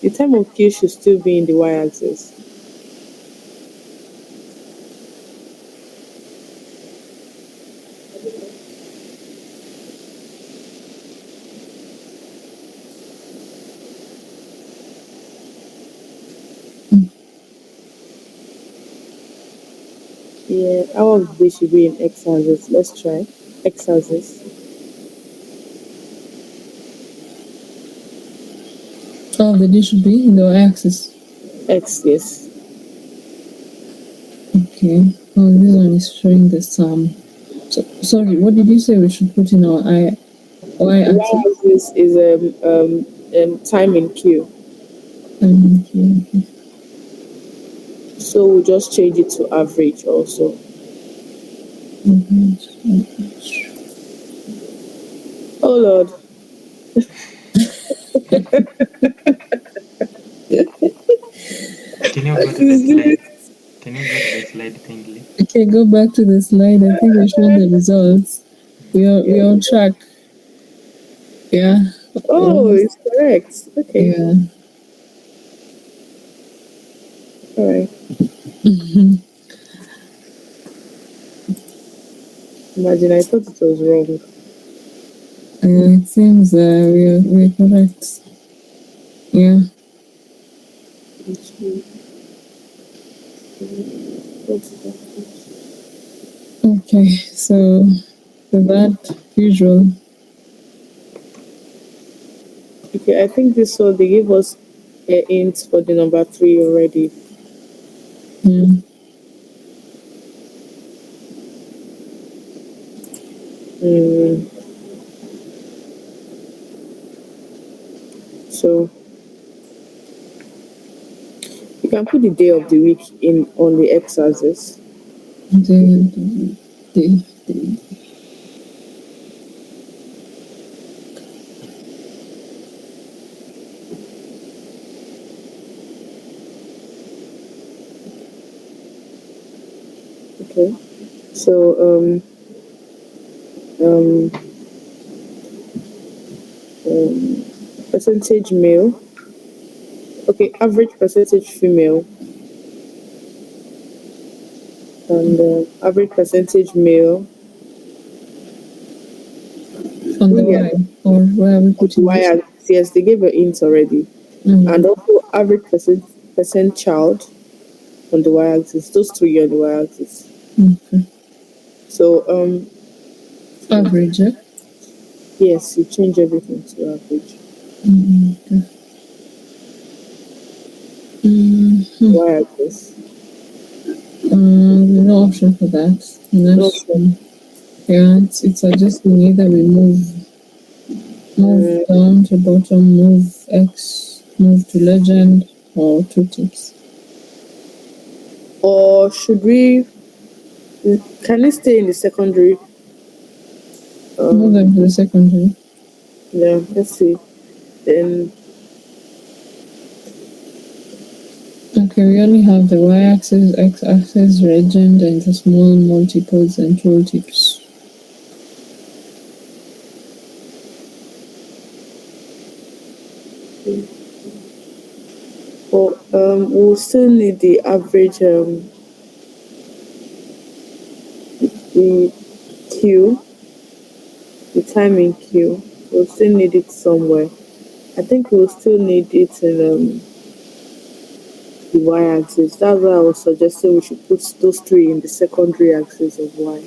The time of queue should still be in the y-axis. Yeah, hour of the day should be in x-axis. Let's try x-axis. Oh, the D should be in the y-axis. X, yes. Okay. Oh, this one is showing the sum. So, sorry, what did you say we should put in our y-axis? Y-axis is time in queue. Time in queue. Okay. So we'll just change it to average also. Average. Oh Lord. Can you go to the slide? Can you go to the slide kindly? Okay, go back to the slide. I think we're showing the results. We're on track. Yeah. Oh, it's correct. Okay. Yeah. All right. Imagine, I thought it was wrong. It seems we're correct. Yeah. Okay, so for that usual. Okay, I think this one they gave us a hint for the number 3 already. Mm. So you can put the day of the week in on the x-axis. The Okay. So percentage male. Okay, average percentage female and average percentage male. on the Y, or where are we putting Y this? axis, yes, they gave a hint already. And also average percent child on the y-axis. Those three on the y-axis. Okay. So Average, yeah? yes, you change everything to average. Okay. Y-axis. No option for that. No option. Yeah, it's suggesting either we move down to bottom, move X, move to legend, or two tips. Or should we? Can it stay in the secondary? Move them to the secondary. Yeah, let's see. Then okay, we only have the y-axis, x-axis, legend, and the small multiples and tooltips. we'll still need the average the Q, the time in Q. We'll still need it somewhere. I think we'll still need it in the y-axis. That's why I was suggesting we should put those three in the secondary axis of y.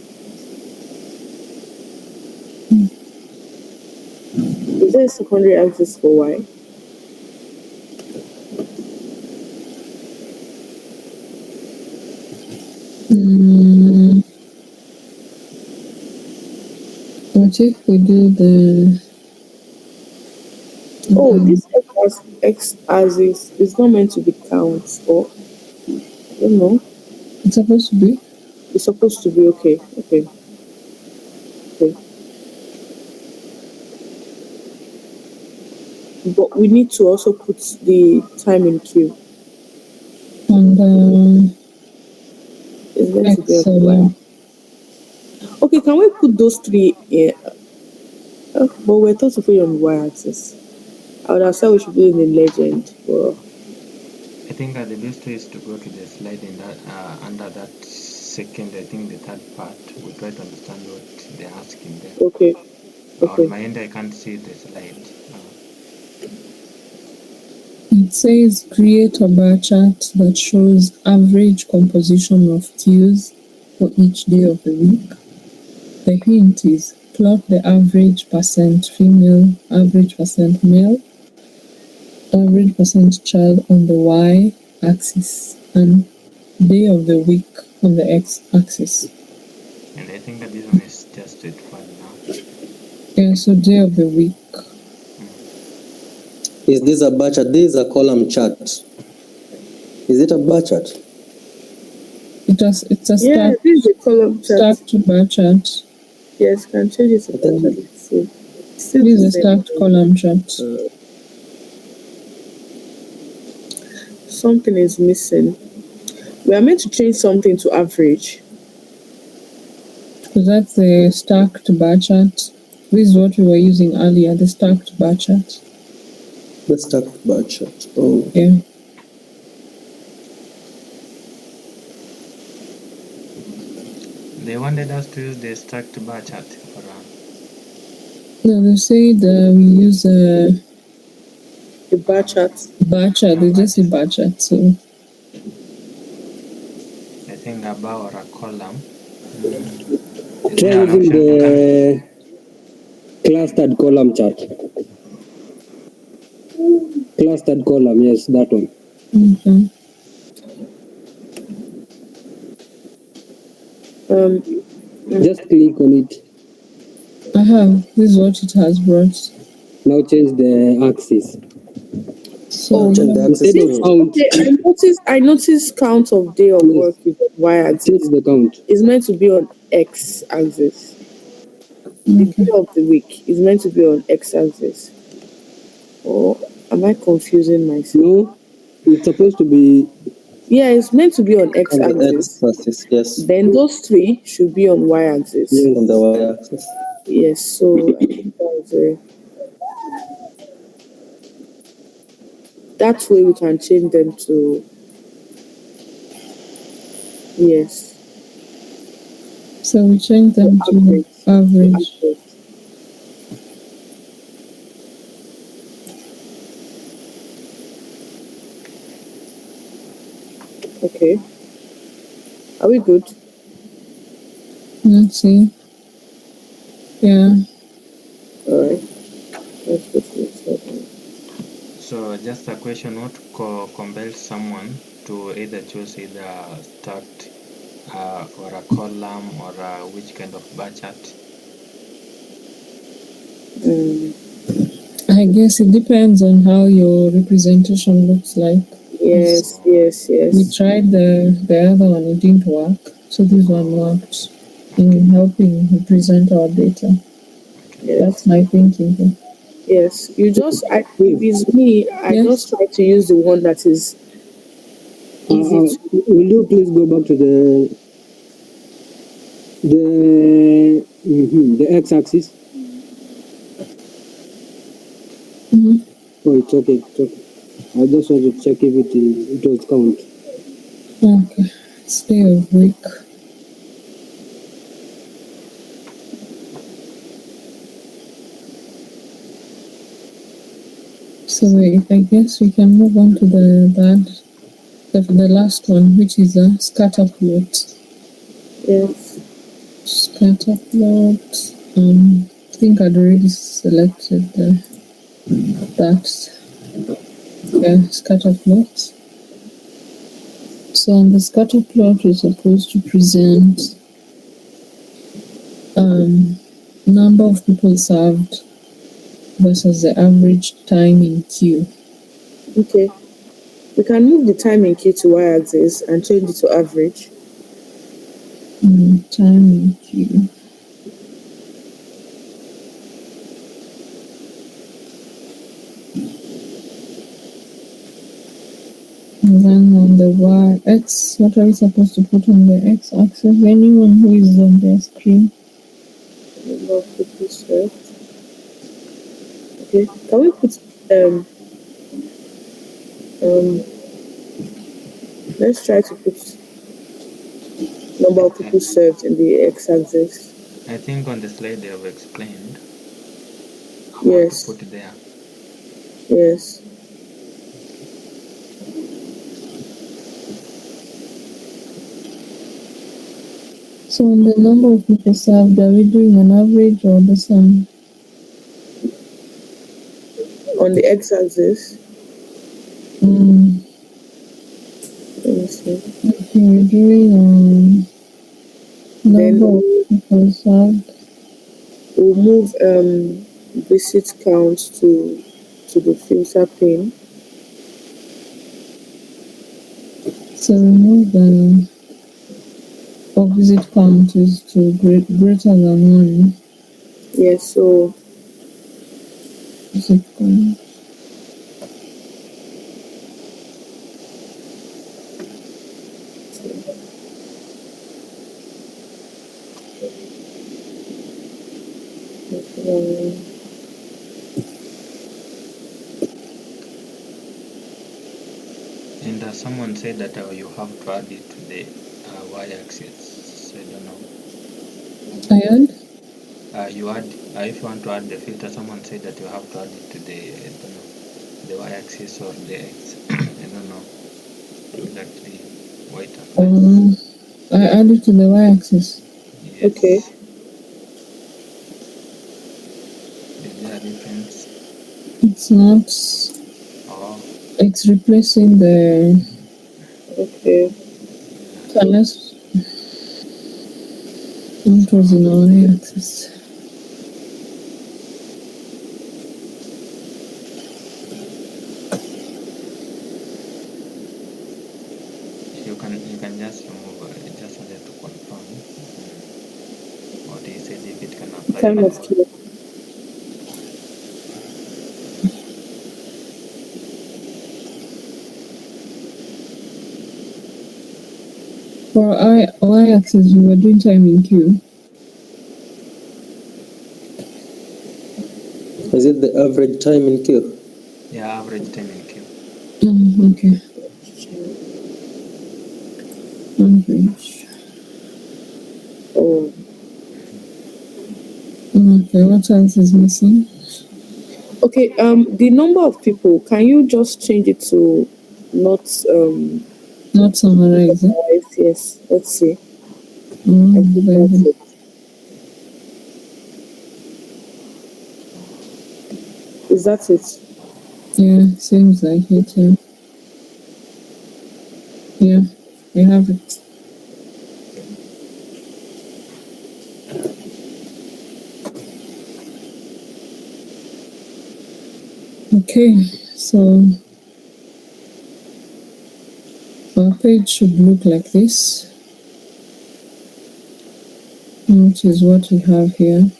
Is there a secondary axis for y? What if we do the... Oh, this x-axis is not meant to be counts, or I don't know. It's supposed to be? It's supposed to be okay. Okay. But we need to also put the time in Q. And it's meant to be on y. Okay, can we put those three in? But we're told to put it on the y-axis. I would have said we should put it in the legend. But I think the best way is to go to the slide in that under that second, I think the third part. We try to understand what they're asking there. Okay. On my end, I can't see the slide. It says create a bar chart that shows average composition of queues for each day of the week. The hint is plot the average percent female, average percent male, average percent child on the y-axis, and day of the week on the x-axis. And I think that this one is just straightforward now. Yeah, so day of the week. Is this a bar chart? This is a column chart. Is it a bar chart? It's a yeah, this is a column chart. Stacked bar chart. Yes, can change it to bar chart. This is a stacked column chart. Something is missing. We are meant to change something to average. So that's the stacked bar chart. This is what we were using earlier, the stacked bar chart. The stacked bar chart. Oh. Yeah. They wanted us to use the stacked bar chart for No, they said we use The bar chart. bar chart. They just say bar chart. So I think a bar or a column. Is Try there an using option to the clustered column chart. Clustered column, yes, that one. okay. Just click on it. I have. This is what it has brought. Now change the axis. So Change the axis Instead of to count, Okay, I noticed count of day of work is on y-axis. change the count. It's meant to be on x-axis. The day of the week is meant to be on x-axis. Or am I confusing myself? No, it's supposed to be. Yeah, it's meant to be on on the x-axis. x-axis, yes, Then those three should be on y-axis. Yes. on the y-axis. Yes, so I think that way we can change them to yes. So we change them to average. Okay. Are we good? Let's see. Yeah. All right. Let's go to the next one. So just a question, what compels someone to either choose either stacked or a column or which kind of bar chart? I guess it depends on how your representation looks like. Yes. We tried the other one, it didn't work. So this one worked in helping represent our data. Yes. That's my thinking. Yes. You just if it's me, I Yes. just try to use the one that is easy to Will you please go back to the x-axis? Oh, it's okay. It's okay. I just want to check if it was count. Okay. It's day of week. So I guess we can move on to the last one, which is a scatter plot. yes. Scatter plot. I think I'd already selected that. Yeah, scatter plot. So on the scatter plot, we're supposed to present number of people served versus the average time in queue. Okay. We can move the time in queue to y-axis and change it to average. Time in queue. And then on the y-x, what are we supposed to put on the x-axis? Anyone who is on their screen. Number of people served. Okay. Can we put let's try to put number of people served in the x-axis. I think on the slide they have explained Yes. what to put there. Yes. So on the number of people served, are we doing an average or the sum? On the x-axis. Let me see. Okay, we're doing number of people served. We'll move visit count to the filter pane. So remove the visit count is to greater than 1. Yes, so Visit count. And someone said that you have to add it to the y-axis. So I don't know. I add? You add, if you want to add the filter, someone said that you have to add it to the, I don't know, the y-axis or the x. I don't know exactly what it applies. I add it to the y-axis. Yes. Okay. Is there a difference? It's not. Oh, It's replacing the. Okay. Unless it was in our y-axis. you can just remove. I just wanted to confirm what he said, if it can apply. Kind of clear. For y-axis, we were doing time in queue. Is it the average time in queue? Yeah, average time in queue. Okay. Average. Oh. Okay, what else is missing? Okay. The number of people. Can you just change it to not Not summarizing. Yes. Let's see. I think Very that's good. it. Is that it? Yeah, seems like it. Yeah, we have it. Okay, so our page should look like this, which is what we have here.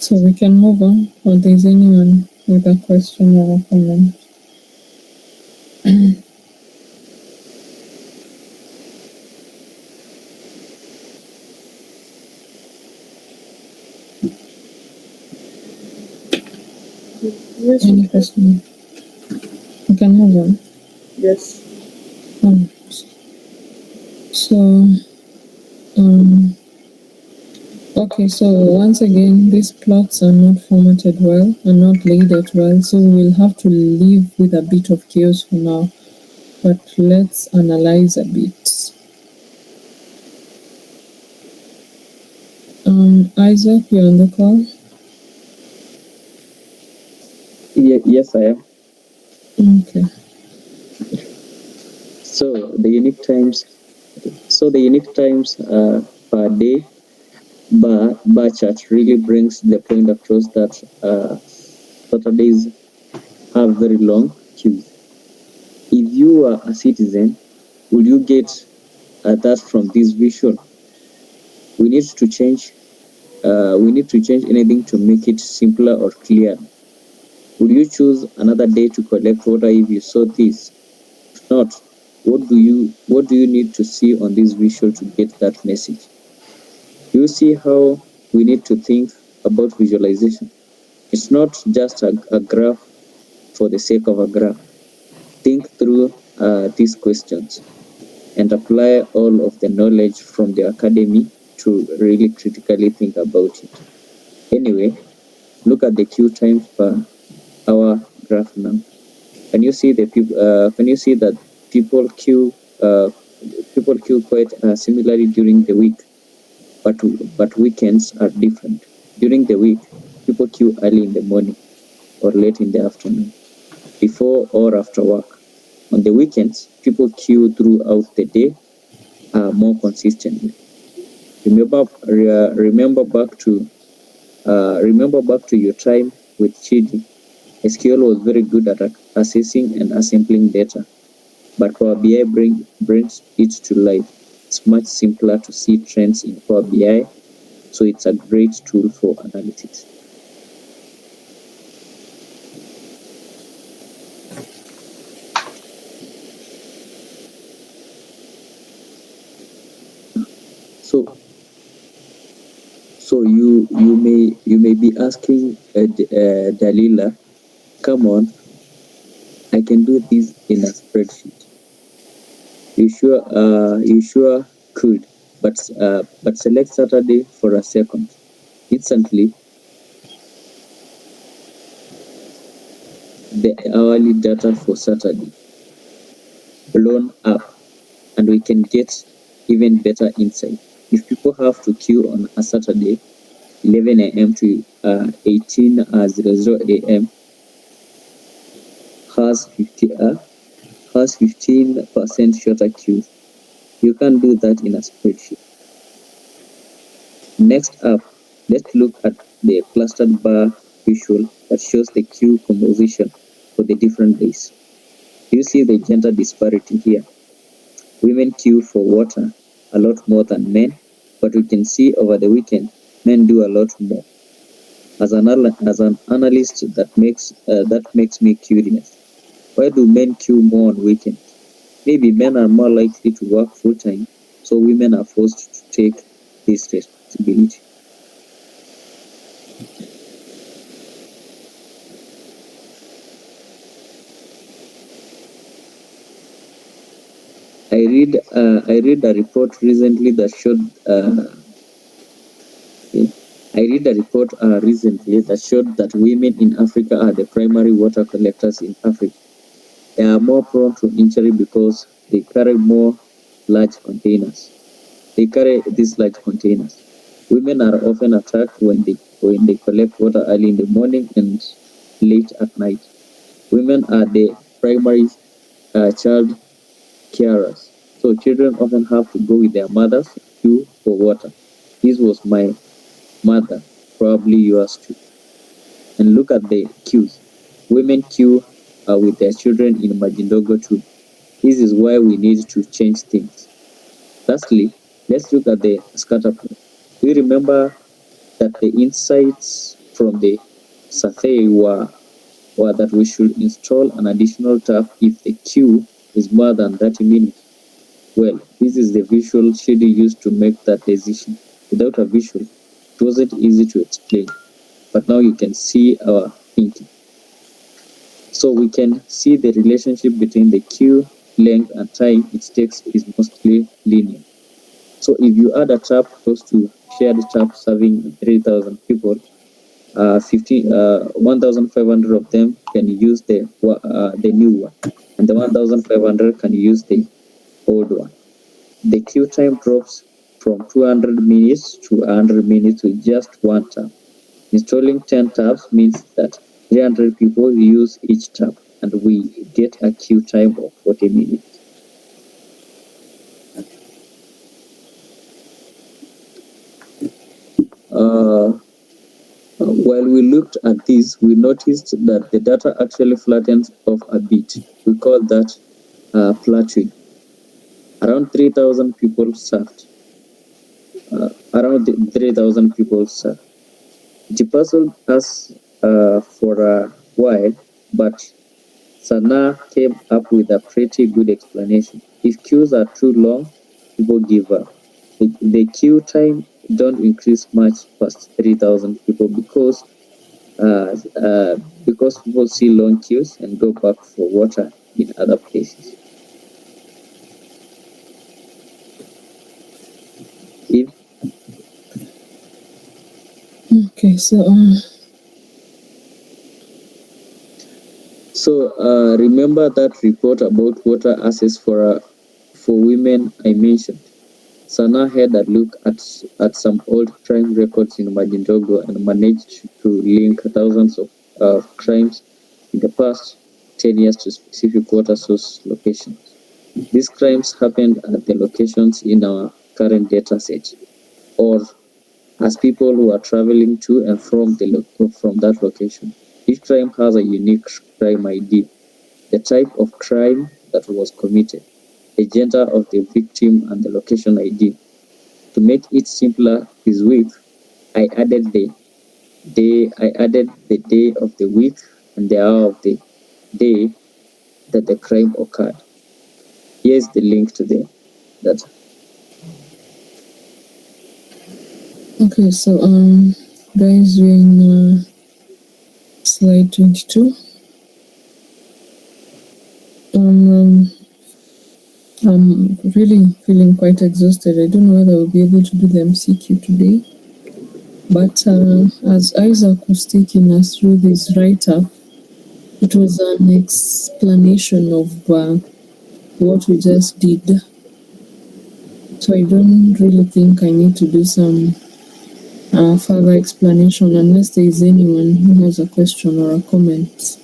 So we can move on, or there's anyone with a question or a comment. Yes. Any question? We can move on. Yes. So, okay, so once again, these plots are not formatted well, are not laid out well, so we'll have to live with a bit of chaos for now. But let's analyze a bit. Isaac, you're on the call? Yes, I am. Okay. So the unique times per day bar chart really brings the point across that Saturdays have very long queues. If you are a citizen, will you get that from this visual? We need to change anything to make it simpler or clear. Would you choose another day to collect water if you saw this? If not, what do you need to see on this visual to get that message? You see how we need to think about visualization. It's not just a graph for the sake of a graph. Think through these questions and apply all of the knowledge from the academy to really critically think about it. Anyway, look at the queue times per hour graph now. Can you see the people? Can you see that people queue quite similarly during the week, but weekends are different. During the week, people queue early in the morning or late in the afternoon, before or after work. On the weekends, people queue throughout the day more consistently. Remember back to your time with Chidi. SQL was very good at assessing and assembling data, but Power BI brings it to life. It's much simpler to see trends in Power BI, so it's a great tool for analytics. So you may be asking Dalila, come on, I can do this in a spreadsheet. You sure could, but select Saturday for a second. Instantly, the hourly data for Saturday blown up, and we can get even better insight. If people have to queue on a Saturday, 11 a.m. to 18:00 a.m. has 15% shorter queues. You can't do that in a spreadsheet. Next up, let's look at the clustered bar visual that shows the queue composition for the different days. You see the gender disparity here. Women queue for water a lot more than men, but we can see over the weekend, men do a lot more. As an analyst, that makes me curious. Why do men queue more on weekends? Maybe men are more likely to work full time, so women are forced to take this responsibility. I read a report recently that showed that women in Africa are the primary water collectors in Africa. They are more prone to injury because they carry large containers. These large containers. Women are often attacked when they collect water early in the morning and late at night. Women are the primary child carers, so children often have to go with their mothers to queue for water. This was my mother, probably yours too. And look at the queues. Women queue with their children in Majindogo too. This is why we need to change things. Lastly, let's look at the scatter plot. Do you remember that the insights from the survey were that we should install an additional tap if the queue is more than 30 minutes? Well, this is the visual Shady used to make that decision. Without a visual, it wasn't easy to explain, but now you can see our thinking. So we can see the relationship between the queue length and time it takes is mostly linear. So if you add a tap close to shared tap serving 3,000 people, 1,500 of them can use the new one, and the 1,500 can use the old one. The queue time drops from 200 minutes to 100 minutes with just one tap. Installing 10 taps means that 300 people use each tap, and we get a queue time of 40 minutes. While we looked at this, we noticed that the data actually flattens off a bit. We call that plateauing. Around 3,000 people served. It puzzled us for a while, but Sana came up with a pretty good explanation. If queues are too long, people give up. The queue time don't increase much past 3,000 people because people see long queues and go back for water in other places. Okay, so remember that report about water access for women I mentioned. Sana had a look at some old crime records in Majindogo and managed to link thousands of crimes in the past 10 years to specific water source locations. These crimes happened at the locations in our current data set, or as people who are traveling to and from that location. Each crime has a unique crime ID, the type of crime that was committed, the gender of the victim, and the location ID. To make it simpler this week, I added the day of the week and the hour of the day that the crime occurred. Here's the link to the data. Okay, so guys, we're in slide 22. I'm really feeling quite exhausted. I don't know whether I'll be able to do the MCQ today. But as Isaac was taking us through this write-up, it was an explanation of what we just did. So I don't really think I need to do some further explanation unless there is anyone who has a question or a comment.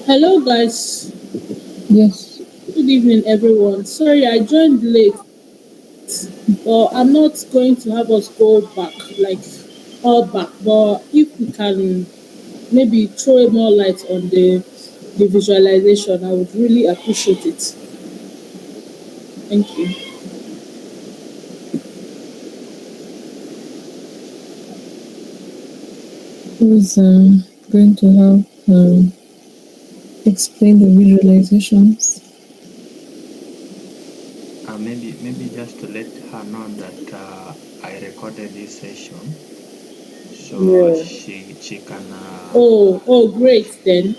Hello, guys. Yes. Good evening, everyone. Sorry, I joined late, but I'm not going to have us go back, like all back. But if we can maybe throw more light on the visualization, I would really appreciate it. Thank you. Who is going to help explain the visualizations? Maybe just to let her know that I recorded this session, so Yeah. she can. Oh, great then.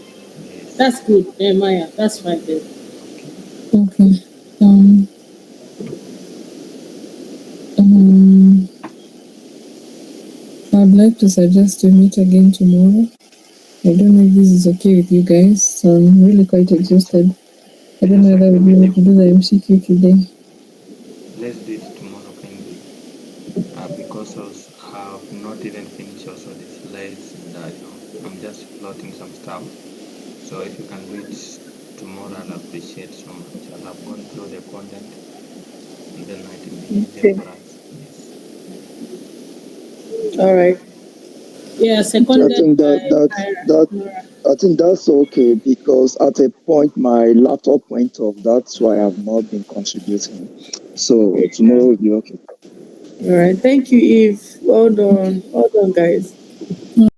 That's good, Maya. That's fine then. Okay. I'd like to suggest we meet again tomorrow. I don't know if this is okay with you guys. So I'm really quite exhausted. I don't know whether we'll be able to do the MCQ today. Let's do it tomorrow, kindly. Because I've not even finished also the slides. I'm just plotting some stuff. So if you can do it tomorrow, I'll appreciate so much. I'll have gone through the content, and then it will be easier for us. All right. Yeah, I seconded think I think that's okay because at a point my laptop went off. That's why I've not been contributing. So tomorrow will be okay. All right. Thank you, Eve. Well done. Well done, guys.